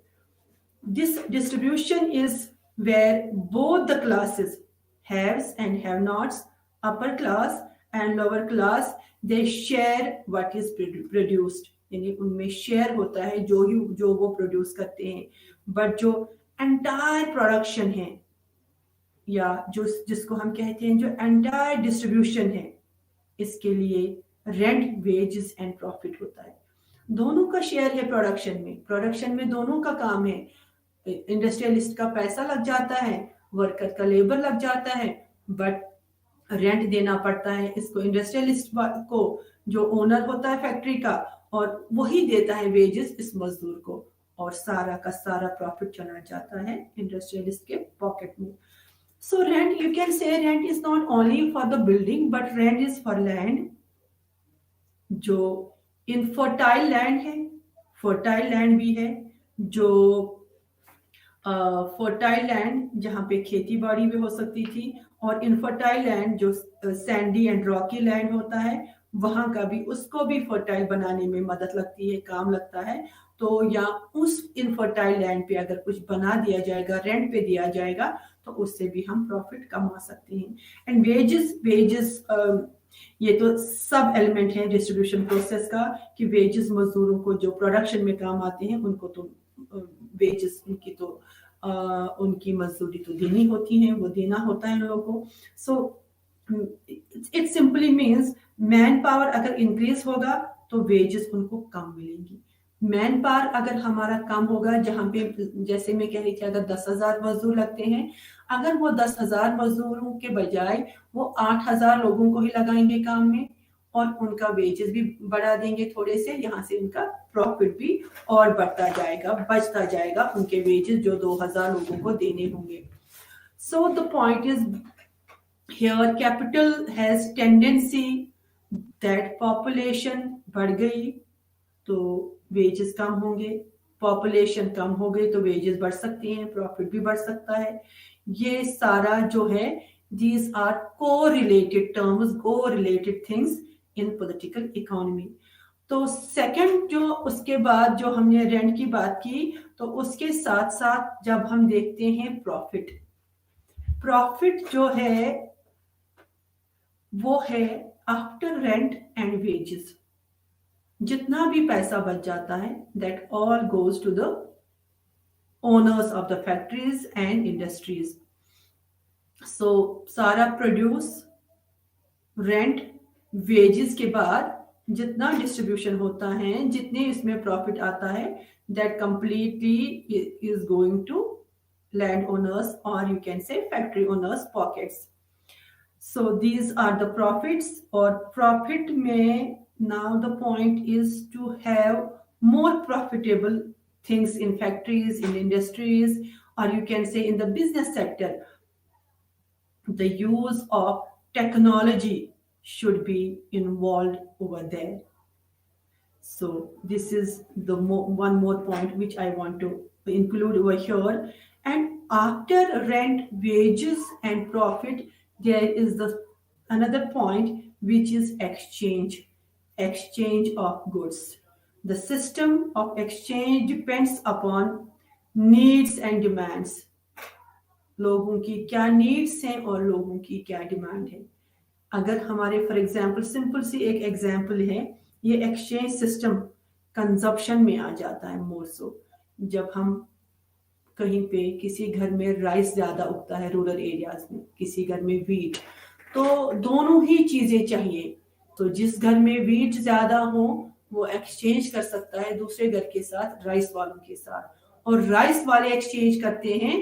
This distribution is where both the classes, haves and have nots, upper class and lower class, they share what is produced. यानी उनमें share होता है जो वो produce करते हैं. But जो entire production है, या जिसको हम कहते हैं जो एंटायर डिस्ट्रीब्यूशन है, इसके लिए रेंट, वेजेस एंड प्रॉफिट होता है. दोनों का शेयर है प्रोडक्शन में दोनों का काम है. इंडस्ट्रियलिस्ट का पैसा लग जाता है, वर्कर का लेबर लग जाता है, बट रेंट देना पड़ता है इसको इंडस्ट्रियलिस्ट को, जो ओनर होता है फैक्ट्री का, और वही देता है वेजेस इस मजदूर को, और सारा का सारा प्रॉफिट चला जाता है इंडस्ट्रियलिस्ट के पॉकेट में. So rent, you can say rent is not only for the building, but rent is for land. जो इनफर्टाइल लैंड है, फर्टाइल लैंड भी है. जो फर्टाइल लैंड जहाँ पे खेती बाड़ी भी हो सकती थी, और इनफर्टाइल लैंड जो सैंडी एंड रॉकी लैंड होता है, वहां का भी, उसको भी फर्टाइल बनाने में मदद लगती है, काम लगता है. तो या उस इनफर्टाइल लैंड पे अगर कुछ बना दिया जाएगा, रेंट पे दिया जाएगा, तो उससे भी हम प्रॉफिट कमा सकते हैं. एंड वेजेस ये तो सब एलिमेंट है डिस्ट्रीब्यूशन प्रोसेस का, कि वेजेस मजदूरों को जो प्रोडक्शन में काम आते हैं, उनको तो वेजेस, उनकी मजदूरी तो देनी होती है, वो देना होता है उन लोगों को. So it simply means man power अगर इंक्रीज होगा तो वेजेस उनको कम मिलेंगी। मैन पावर अगर हमारा कम होगा, जहां पे जैसे मैं कह रही थी अगर 10,000 मजदूर लगते हैं, अगर वो 10,000 मजदूरों के बजाय वो 8,000 लोगों को ही लगाएंगे काम में और उनका वेजेस भी बढ़ा देंगे थोड़े से, यहाँ से उनका प्रॉफिट भी और बढ़ता जाएगा, बचता जाएगा उनके वेजेस जो 2,000 लोगों को देने होंगे। So the point is here capital has tendency that population बढ़ गई तो वेजेस कम होंगे, पॉपुलेशन कम हो गई तो वेजेस बढ़ सकती हैं, प्रॉफिट भी बढ़ सकता है। ये सारा जो है these are correlated terms, correlated things in political economy। तो सेकंड जो उसके बाद जो हमने रेंट की बात की, तो उसके साथ साथ जब हम देखते हैं प्रॉफिट, प्रॉफिट जो है वो है आफ्टर रेंट एंड वेजेस। जितना भी पैसा बच जाता है that all goes to the owners of the factories and industries. So सारा प्रोड्यूस, रेंट, वेजेस के बाद जितना डिस्ट्रीब्यूशन होता है, जितने इसमें प्रॉफिट आता है, that completely is going to land owners और you can say factory owners pockets. So these are the profits, or profit में now the point is to have more profitable things in factories, in industries, or you can say in the business sector. The use of technology should be involved over there. So this is the one more point which I want to include over here. And after rent, wages and profit, there is the another point which is exchange of goods. The system of exchange depends upon needs and demands. लोगों की क्या needs हैं और लोगों की क्या demand है। अगर हमारे फॉर एग्जांपल सिंपल सी एक एग्जांपल है, ये एक्सचेंज सिस्टम कंजप्शन में आ जाता है मोर सो जब हम कहीं पे किसी घर में राइस ज्यादा उगता है रूरल एरियाज में, किसी घर में वीट, तो दोनों ही चीजें चाहिए। तो जिस घर में वीट ज्यादा हो वो एक्सचेंज कर सकता है दूसरे घर के साथ, राइस वालों के साथ, और राइस वाले एक्सचेंज करते हैं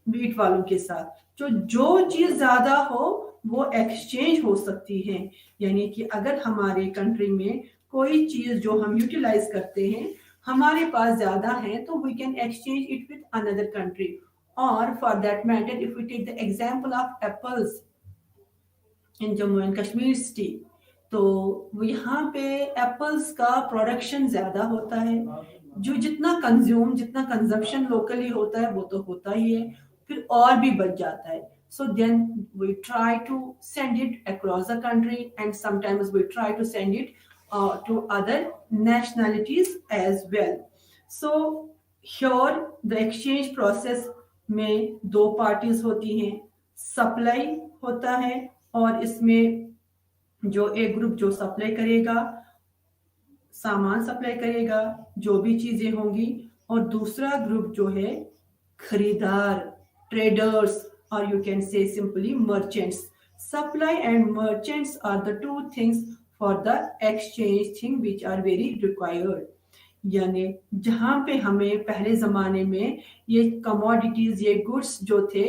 वीट वालों के साथ। तो जो चीज ज्यादा हो वो एक्सचेंज हो सकती है। यानी कि अगर हमारे कंट्री में कोई चीज जो हम यूटिलाइज करते हैं हमारे पास ज्यादा है तो we can exchange it with another country. और for that matter if we take the example of apples in Jammu and Kashmir state, तो यहाँ पे एप्पल्स का प्रोडक्शन ज्यादा होता है, जो जितना कंजम्पशन लोकली होता है वो तो होता ही है, फिर और भी बच जाता है। So then we try to send it across the country and sometimes we try to send it to other nationalities as well. So here the exchange process में दो पार्टीज होती हैं, सप्लाई होता है और इसमें जो एक ग्रुप जो सप्लाई करेगा, सामान सप्लाई करेगा, जो भी चीजें होंगी, और दूसरा ग्रुप जो है खरीदार, traders, or you can say simply merchants. Supply and merchants are the two things for the exchange thing which are very required. यानी जहां पे हमें पहले जमाने में ये कमोडिटीज, ये गुड्स जो थे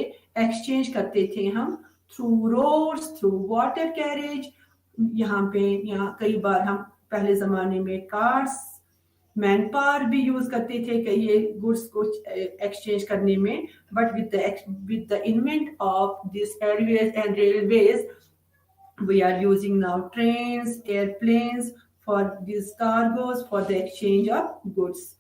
एक्सचेंज करते थे हम through roads, through water carriage. यहाँ कई बार हम पहले जमाने में कार्स, मैन पावर भी यूज करते थे कई ये गुड्स को एक्सचेंज करने में, but with the invent of this airways and railways we are using now trains, airplanes for this cargos, for the exchange of goods.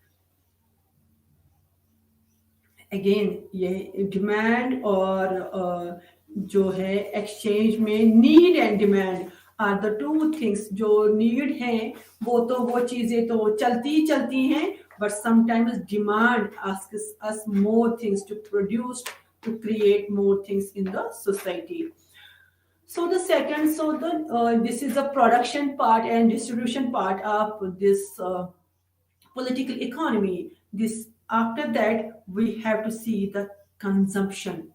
Again ये डिमांड और जो है एक्सचेंज में need and demand are the two things. जो need है वो चीजें तो चलती हैं, but sometimes demand asks us more things to produce, to create more things in the society. So this is the production part and distribution part of this political economy. After that we have to see the consumption,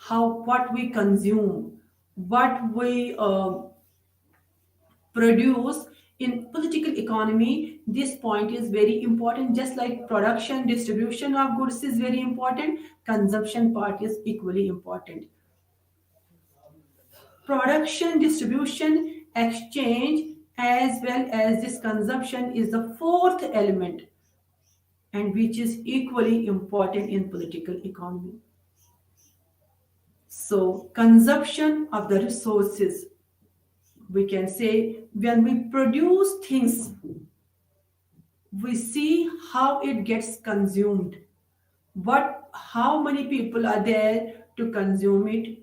what we consume, what we produce in political economy, this point is very important. Just like production, distribution of goods is very important, consumption part is equally important. Production, distribution, exchange, as well as this consumption is the fourth element, and which is equally important in political economy. So consumption of the resources, we can say when we produce things, we see how it gets consumed, how many people are there to consume it,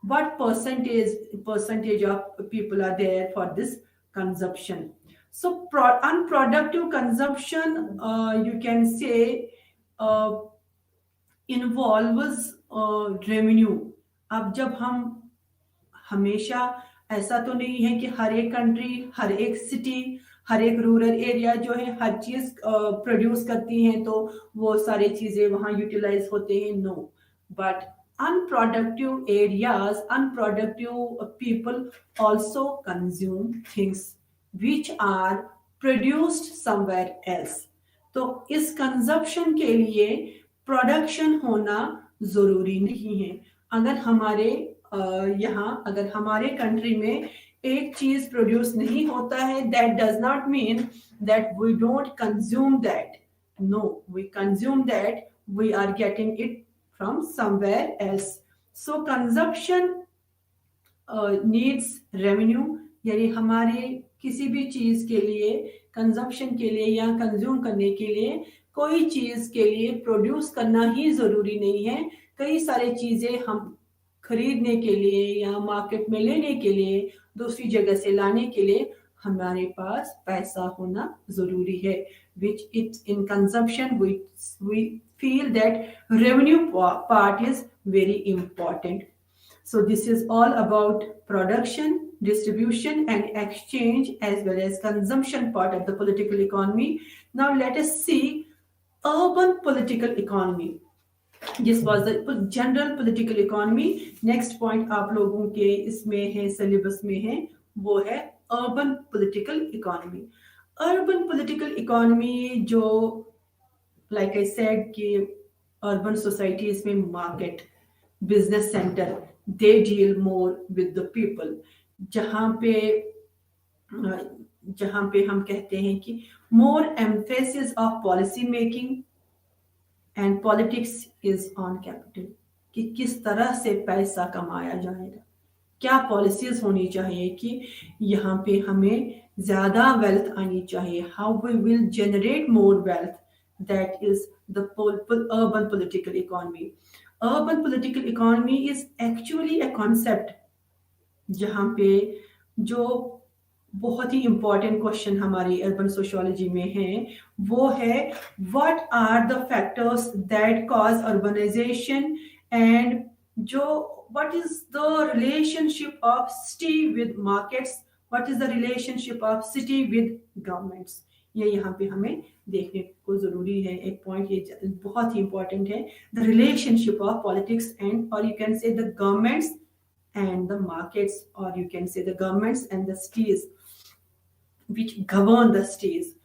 what percentage of people are there for this consumption. So unproductive consumption, you can say, uh, involves revenue. अब जब हम हमेशा, ऐसा तो नहीं है कि हर एक कंट्री, हर एक सिटी, हर एक रूरल एरिया जो है हर चीज प्रोड्यूस करती हैं तो वो सारी चीजें वहां यूटिलाइज होते हैं, no. But unproductive areas, unproductive people also consume things which are produced somewhere else. तो इस कंजप्शन के लिए प्रोडक्शन होना जरूरी नहीं है. अगर हमारे यहाँ, अगर हमारे कंट्री में एक चीज प्रोड्यूस नहीं होता है, that does not mean that we don't consume that. No, we consume that, we are getting it from somewhere else. So consumption needs revenue, यानी हमारे किसी भी चीज के लिए, कंजप्शन के लिए या कंज्यूम करने के लिए, कोई चीज के लिए प्रोड्यूस करना ही जरूरी नहीं है. कई सारी चीजें हम खरीदने के लिए या मार्केट में लेने के लिए, दूसरी जगह से लाने के लिए हमारे पास पैसा होना जरूरी है. which it's in consumption, we feel that revenue part is very important. So this is all about production, distribution and exchange as well as consumption part of the political economy. Now let us see urban political economy. This was the general political economy. Next point आप लोगों के इसमें है, syllabus में है, वो है urban political economy. Urban political economy, जो like I said कि urban societies में market, business center, they deal more with the people. जहाँ पे हम कहते हैं कि more emphasis of policy making and politics is on capital, कि किस तरह से पैसा कमाया जाएगा, क्या पॉलिसीज होनी चाहिए कि यहाँ पे हमें ज्यादा वेल्थ आनी चाहिए, how we will generate more wealth. That is the urban political economy. Urban political economy is actually a concept जहाँ पे जो बहुत ही इंपॉर्टेंट क्वेश्चन हमारी अर्बन सोशियोलॉजी में है, वो है what are the factors that cause urbanisation, and जो what is the relationship of city with markets, what is the relationship of city with governments. ये यहाँ पे हमें देखने को जरूरी है. एक पॉइंट ये बहुत ही इंपॉर्टेंट है, the relationship of politics and, or you can say the governments and the markets, or you can say the governments and the cities which govern the cities.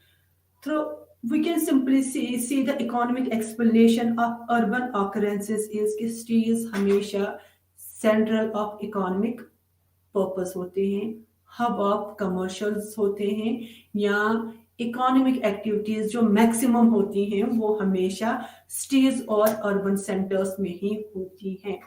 So we can simply see the economic explanation of urban occurrences is कि cities हमेशा central of economic purpose होते हैं, hub of commercials होते हैं, या economic activities जो maximum होती हैं वो हमेशा सिटीज और अर्बन सेंटर्स में ही होती हैं.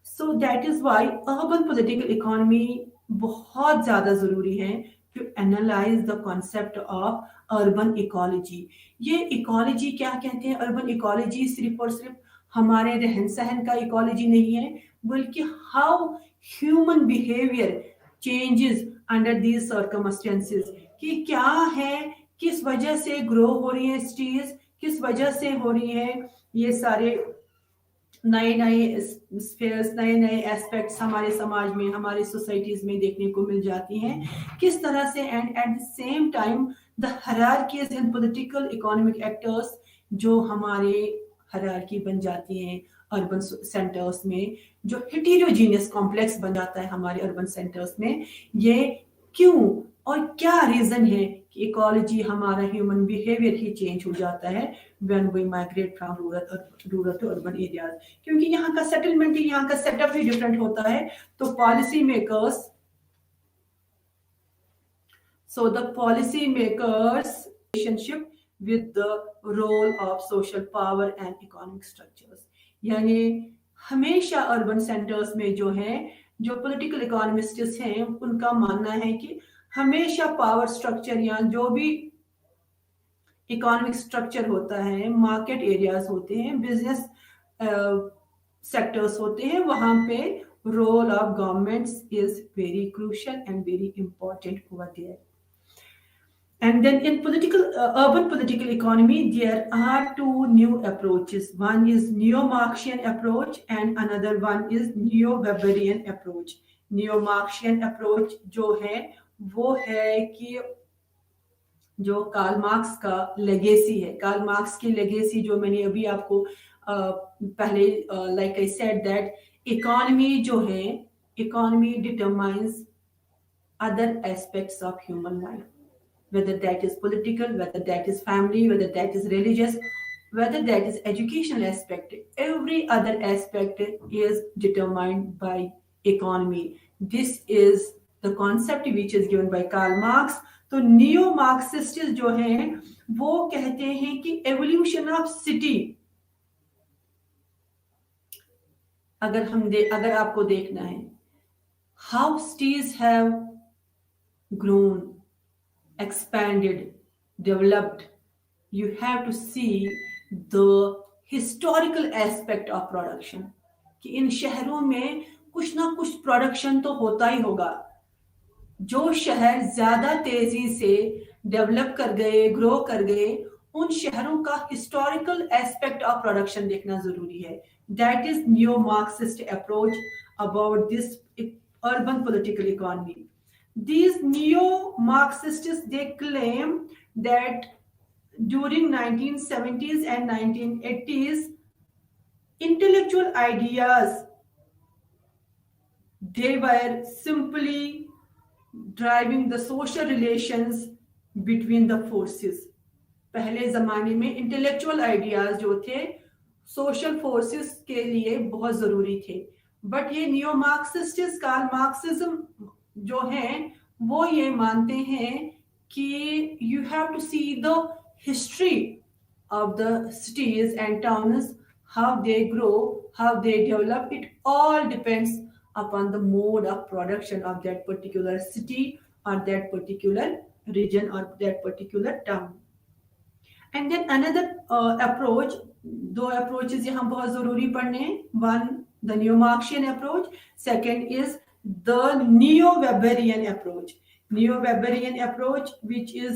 So that is why urban political economy बहुत ज्यादा जरूरी है to analyse the concept of urban ecology. ये इकोलॉजी क्या कहते हैं? अर्बन इकोलॉजी सिर्फ और सिर्फ हमारे रहन सहन का इकोलॉजी नहीं है, बल्कि how human behaviour changes under these circumstances, कि क्या है, किस वजह से ग्रो हो रही है सिटीज, किस वजह से हो रही है ये सारे नए नए स्फीयर्स, नए नए एस्पेक्ट्स हमारे समाज में, हमारे सोसाइटीज में देखने को मिल जाती हैं, किस तरह से. And at the same time the hierarchies in political economic actors, जो हमारे हायरार्की बन जाती हैं अर्बन सेंटर्स में, जो हेटेरोजीनियस कॉम्प्लेक्स बन जाता है हमारे अर्बन सेंटर्स में, ये क्यों और क्या रीजन है कि इकोलॉजी हमारा ह्यूमन बिहेवियर ही चेंज हो जाता है when we migrate from rural to urban areas, क्योंकि यहाँ का सेटलमेंट ही, यहाँ का सेटअप ही डिफरेंट होता है। तो policy makers, so the policy makers relationship with the role of social power and economic structures, यानी हमेशा अर्बन सेंटर्स में जो है, जो पॉलिटिकल इकोनॉमिस्ट्स हैं, उनका मानना है कि हमेशा पावर स्ट्रक्चर या जो भी इकोनॉमिक स्ट्रक्चर होता है, मार्केट एरियाज होते हैं, बिजनेस सेक्टर्स होते हैं, वहां पे role of governments is very crucial and very important over there. And then in urban political economy, there are two new approaches. One is neo-Marxian approach and another one is neo-Weberian approach. Neo-Marxian approach जो है वो है कि जो Karl Marx का legacy है, Karl Marx की legacy जो मैंने अभी आपको पहले like I said that economy जो है, economy determines other aspects of human life, whether that is political, whether that is family, whether that is religious, whether that is educational aspect. Every other aspect is determined by economy. This is the concept which is given by Karl Marx. तो neo Marxist जो हैं वो कहते हैं कि evolution of city, अगर आपको देखना है how cities have grown, expanded, developed, you have to see the historical aspect of production, कि इन शहरों में कुछ ना कुछ प्रोडक्शन तो होता ही होगा। जो शहर ज्यादा तेजी से डेवलप कर गए, ग्रो कर गए, उन शहरों का हिस्टोरिकल एस्पेक्ट ऑफ प्रोडक्शन देखना जरूरी है। That is new Marxist approach about this urban political economy. These neo-Marxists, they claim that during 1970s and 1980s, intellectual ideas, they were simply driving the social relations between the forces. पहले जमाने में intellectual ideas जो थे social forces के लिए बहुत जरूरी थे, बट ये नियो मार्क्सिस्ट, कार्ल मार्क्सिज्म जो हैं वो ये मानते हैं कि you have to see the history of the cities and towns, how they grow, how they develop, it all depends upon the mode of production of that particular city और that particular region और that particular town. And then another approach, दो approaches यहाँ बहुत जरूरी पढ़ने हैं, one the new Marxian approach, second is the neo-Weberian approach. Neo-Weberian approach, which is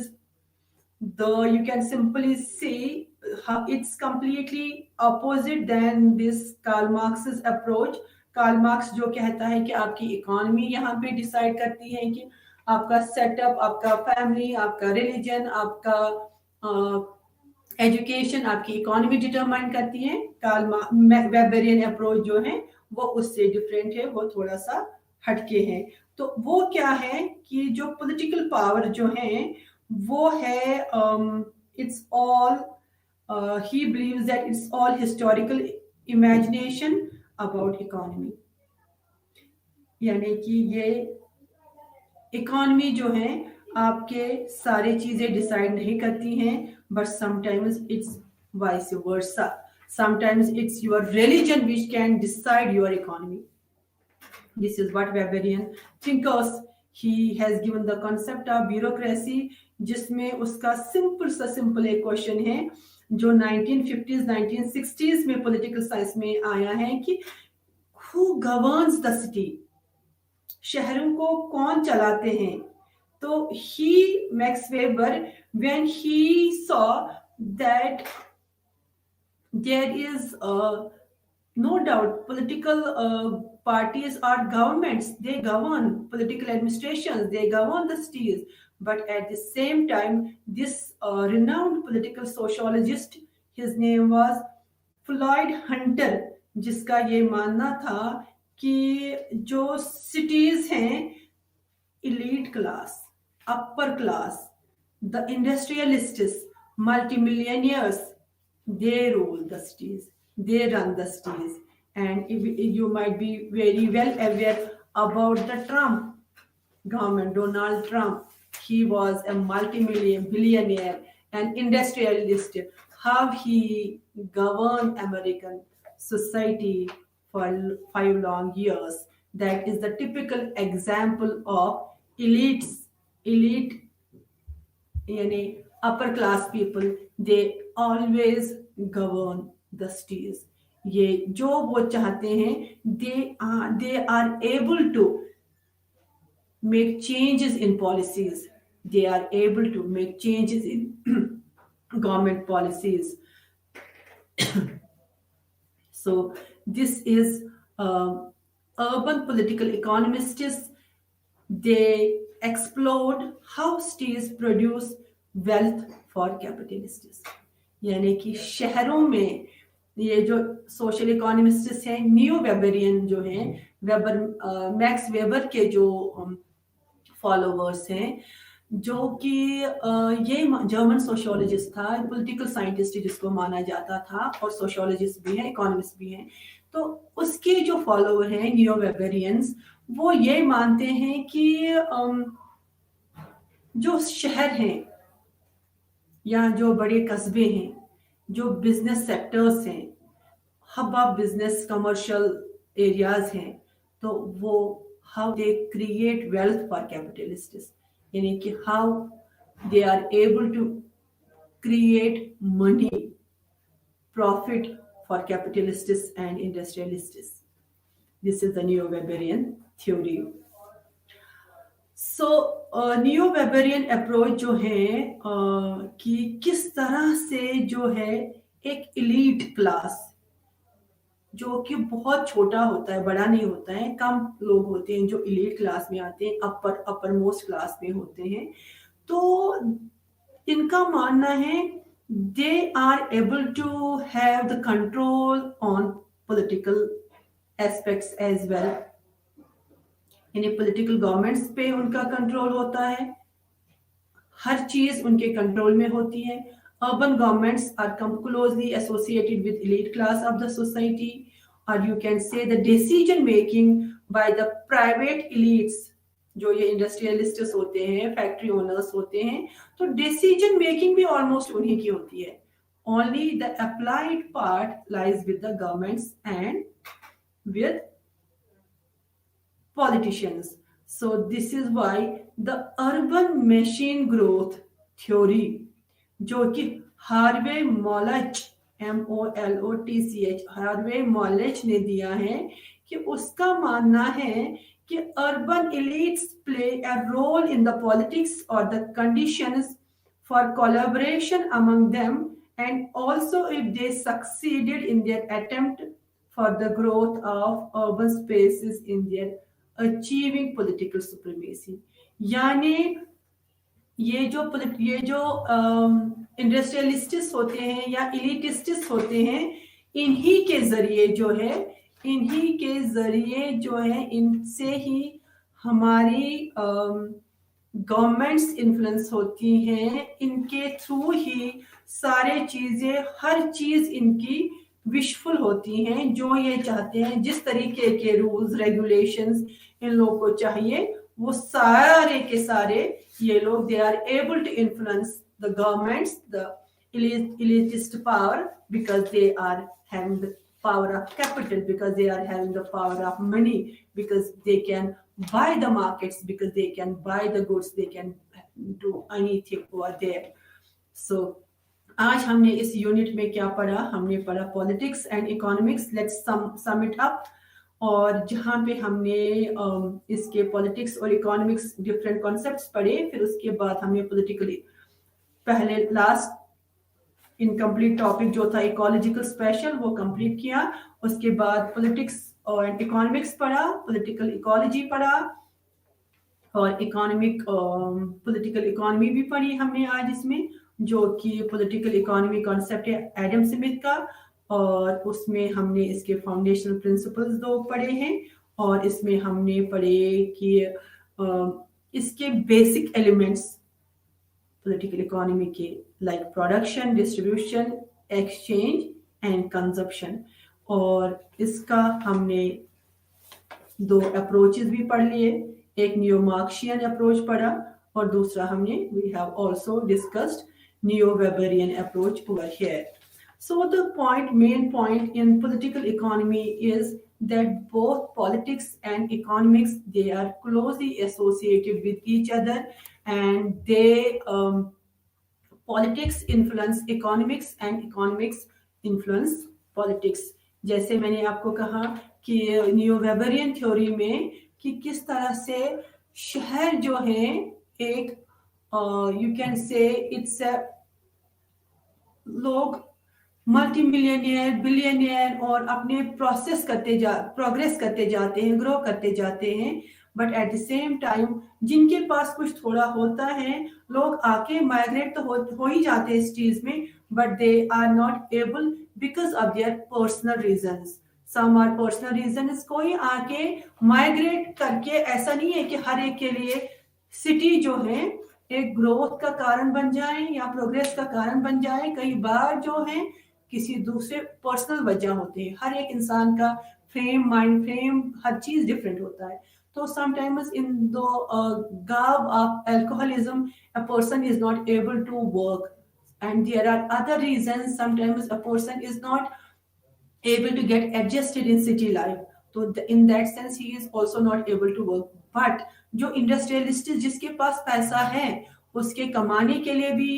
you can simply see how it's completely opposite than this Karl Marx's approach. Karl Marx जो कहता है कि आपकी इकोनॉमी यहाँ पे डिसाइड करती है कि आपका सेटअप, आपका फैमिली, आपका रिलीजन, आपका एजुकेशन, आपकी इकोनॉमी डिटरमाइन करती है। कार्ल वेबरियन अप्रोच जो है वो उससे डिफरेंट है, वो थोड़ा सा हटके हैं। तो वो क्या है कि जो पॉलिटिकल पावर जो है वो है it's all, he believes that it's all historical imagination about economy, यानी कि ये इकोनॉमी जो है आपके सारी चीजें डिसाइड नहीं करती हैं, but sometimes it's vice versa, sometimes it's your religion which can decide your economy. This is what Weberian thinkers, he has given the concept of bureaucracy, जिसमें उसका सिंपल एक क्वेश्चन है जो 1950s 1960s में political science में आया है कि who governs the city, शहरों को कौन चलाते हैं। तो he, Max Weber, when he saw that there is no doubt political parties or governments, they govern, political administrations, they govern the cities, but at the same time this renowned political sociologist, his name was Floyd Hunter, जिसका ये मानना था कि जो cities हैं elite class, upper class, the industrialists, multimillionaires, they rule the cities, they run the cities. And you might be very well aware about the Trump government, Donald Trump. He was a billionaire and industrialist. How he governed American society for 5 long years. That is the typical example of elite, यानी upper class people. They always govern the cities. ये जो वो चाहते हैं, they are able to make changes in policies. They are able to make changes in government policies. So this is urban political economists. They explored how cities produce wealth for capitalists. यानी कि शहरों में ये जो social economists हैं, neo वेबरियन जो हैं, max weber के जो फॉलोवर्स हैं, जो कि ये जर्मन सोशियोलॉजिस्ट था, पॉलिटिकल साइंटिस्ट जिसको माना जाता था, और सोशियोलॉजिस्ट भी है, इकोनॉमिस्ट भी हैं. तो उसके जो फॉलोवर हैं नियो वेबरियंस, वो ये मानते हैं कि जो शहर हैं या जो बड़े कस्बे हैं, जो बिजनेस सेक्टर्स हैं, hub of business commercial areas हैं, तो वो how they create wealth for capitalists, यानी कि how they are able to create money, profit for capitalists and industrialists. This is the neo Weberian theory. So neo Weberian approach जो है कि किस तरह से जो है एक इलीट क्लास जो कि बहुत छोटा होता है, बड़ा नहीं होता है, कम लोग होते हैं जो इलीट क्लास में आते हैं, अपर मोस्ट क्लास में होते हैं. तो इनका मानना है they are able to have the control on political aspects as well. यानी पॉलिटिकल गवर्नमेंट्स पे उनका कंट्रोल होता है, हर चीज उनके कंट्रोल में होती है. Urban governments are closely associated with elite class of the society, or you can say the decision making by the private elites. जो ये इंडस्ट्रियलिस्ट्स होते हैं, फैक्ट्री ओनर्स होते हैं, तो डिसीजन मेकिंग भी ऑलमोस्ट उन्हीं की होती है. Only the applied part lies with the governments and with politicians. So this is why the urban machine growth theory, जो कि Harvey Molotch MOLOTCH Harvey Molotch ने दिया है, कि उसका मानना है कि urban elites play a role in the politics और the conditions for collaboration among them, and also if they succeeded in their attempt for the growth of urban spaces in their achieving political supremacy. यानी ये जो इंडस्ट्रियलिस्टिस्ट होते हैं या इलिटिस्टिस्ट होते हैं, इन्हीं के जरिए जो है इनसे ही हमारी गवर्नमेंट्स इन्फ्लुएंस होती हैं, इनके थ्रू ही सारे चीजें, हर चीज इनकी विशफुल होती हैं. जो ये चाहते हैं, जिस तरीके के रूल्स रेगुलेशंस इन लोगों को चाहिए, वो सारे के सारे ये लोग they are able to influence the governments, the elitist power, because they are having the power of capital, because they are having the power of money, because they can buy the markets, because they can buy the goods, they can do anything over there. So आज हमने इस unit में क्या पढ़ा? हमने पढ़ा politics and economics. Let's sum it up. और जहाँ पे हमने इसके पॉलिटिक्स और इकोनॉमिक्स डिफरेंट कॉन्सेप्ट्स पढ़े, फिर उसके बाद हमने पॉलिटिकली पहले लास्ट इनकम्प्लीट टॉपिक जो था इकोलॉजिकल स्पेशल, वो कंप्लीट किया. उसके बाद पॉलिटिक्स और इकोनॉमिक्स पढ़ा, पॉलिटिकल इकोलॉजी पढ़ा, और पॉलिटिकल इकोनॉमी भी पढ़ी हमने आज इसमें, जो कि पॉलिटिकल इकोनॉमी कॉन्सेप्ट है एडम स्मिथ का, और उसमें हमने इसके फाउंडेशनल प्रिंसिपल्स 2 पढ़े हैं. और इसमें हमने पढ़े कि इसके बेसिक एलिमेंट्स पॉलिटिकल इकोनॉमी के like production, distribution, exchange and consumption. और इसका हमने दो अप्रोचेस भी पढ़ लिए, एक नियो मार्क्सियन अप्रोच पढ़ा और दूसरा हमने we have also discussed neo Weberian approach over here. So the main point in political economy is that both politics and economics, they are closely associated with each other, and they politics influence economics and economics influence politics. जैसे मैंने आपको कहा कि neo Weberian theory में कि किस तरह से शहर जो है एक यू कैन से इट्स लोग मल्टी मिलियनियर, बिलियनियर और अपने प्रोग्रेस करते जाते हैं, ग्रो करते जाते हैं, but at the same time जिनके पास कुछ थोड़ा होता है, लोग आके माइग्रेट तो हो ही जाते हैं इस चीज में, but they are not able because of their personal reasons. Some are personal reasons. कोई आके माइग्रेट करके, ऐसा नहीं है कि हर एक के लिए सिटी जो है एक ग्रोथ का कारण बन जाए या प्रोग्रेस का कारण बन जाए. कई बार जो है किसी दूसरे पर्सनल वजह होते हैं. हर एक इंसान का फ्रेम, माइंड फ्रेम, हर चीज डिफरेंट होता है. तो sometimes in the garb of alcoholism, a person is not able to work, and there are other reasons. Sometimes a person is not able to get adjusted in city life. So in that sense he is also not able to work. But जो industrialist जिसके पास पैसा है उसके कमाने के लिए भी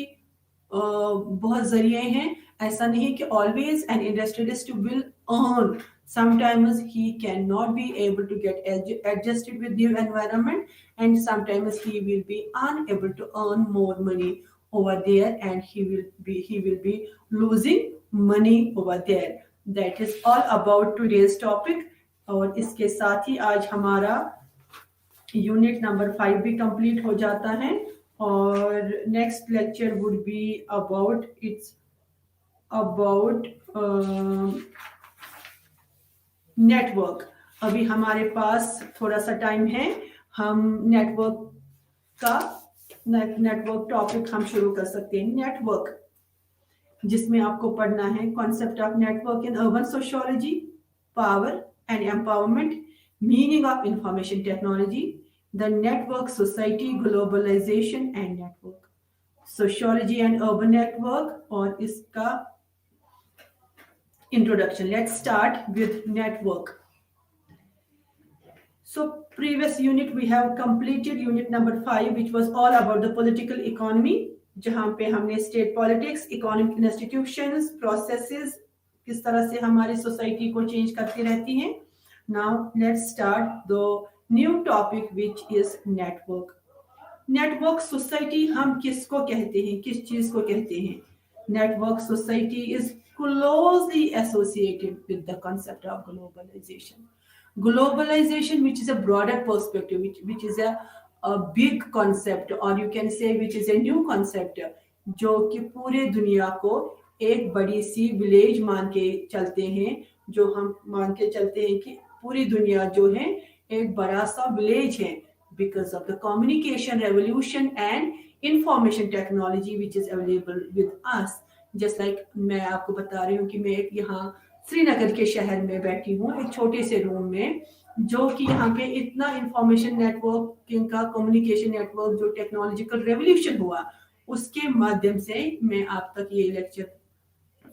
बहुत जरिए हैं. ऐसा नहीं कि always an industrialist will earn. Sometimes he cannot be able to get adjusted with the environment, and sometimes he will be unable to earn more money over there, and he will be losing money over there. That is all about today's topic. और इसके साथ ही आज हमारा unit number 5 भी complete हो जाता है, और next lecture would be about network. अभी हमारे पास थोड़ा सा टाइम है, हम नेटवर्क टॉपिक हम शुरू कर सकते हैं. नेटवर्क, जिसमें आपको पढ़ना है concept of network in urban sociology, power and empowerment, meaning of information technology, the network society, globalisation and network, sociology and urban network, और इसका introduction. Let's start with network. So previous unit we have completed unit number 5, which was all about the political economy, जहां पे हमने state politics, economic institutions, processes किस तरह से हमारी society को चेंज करती रहती हैं. Now let's start the new topic, which is network. Network society हम किसको कहते हैं, किस चीज को कहते हैं? Network society is closely associated with the concept of globalization. Globalization, which is a broader perspective, which is a big concept, or you can say which is a new concept, जो कि पूरे दुनिया को एक बड़ी सी विलेज मान के चलते हैं. जो हम मान के चलते हैं कि पूरी दुनिया जो है एक बड़ा सा विलेज है, because of the communication revolution and information technology which is available with us. Just like मैं आपको बता रही हूँ कि मैं एक यहाँ श्रीनगर के शहर में बैठी हूँ, एक छोटे से रूम में, जो कि यहाँ पे इतना इंफॉर्मेशन नेटवर्किंग का, कम्युनिकेशन नेटवर्क, जो टेक्नोलॉजिकल रेवोल्यूशन हुआ, उसके माध्यम से मैं आप तक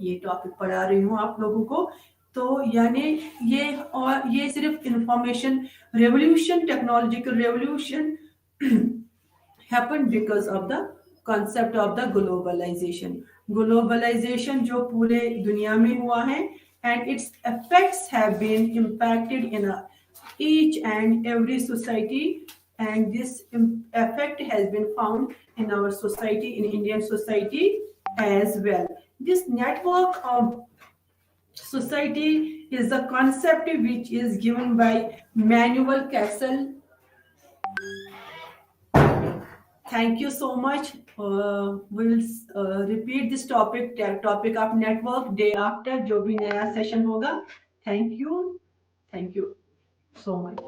ये टॉपिक पढ़ा रही हूँ आप लोगों को. तो यानी ये सिर्फ information revolution, technological revolution happened because of the concept of the globalization जो पूरे दुनिया में हुआ है, and its effects have been impacted in each and every society, and this effect has been found in our society, in Indian society as well. This network of society is a concept which is given by Manuel Cassel. Thank you so much. We will repeat this topic of network day after, जो भी नया session होगा. Thank you so much.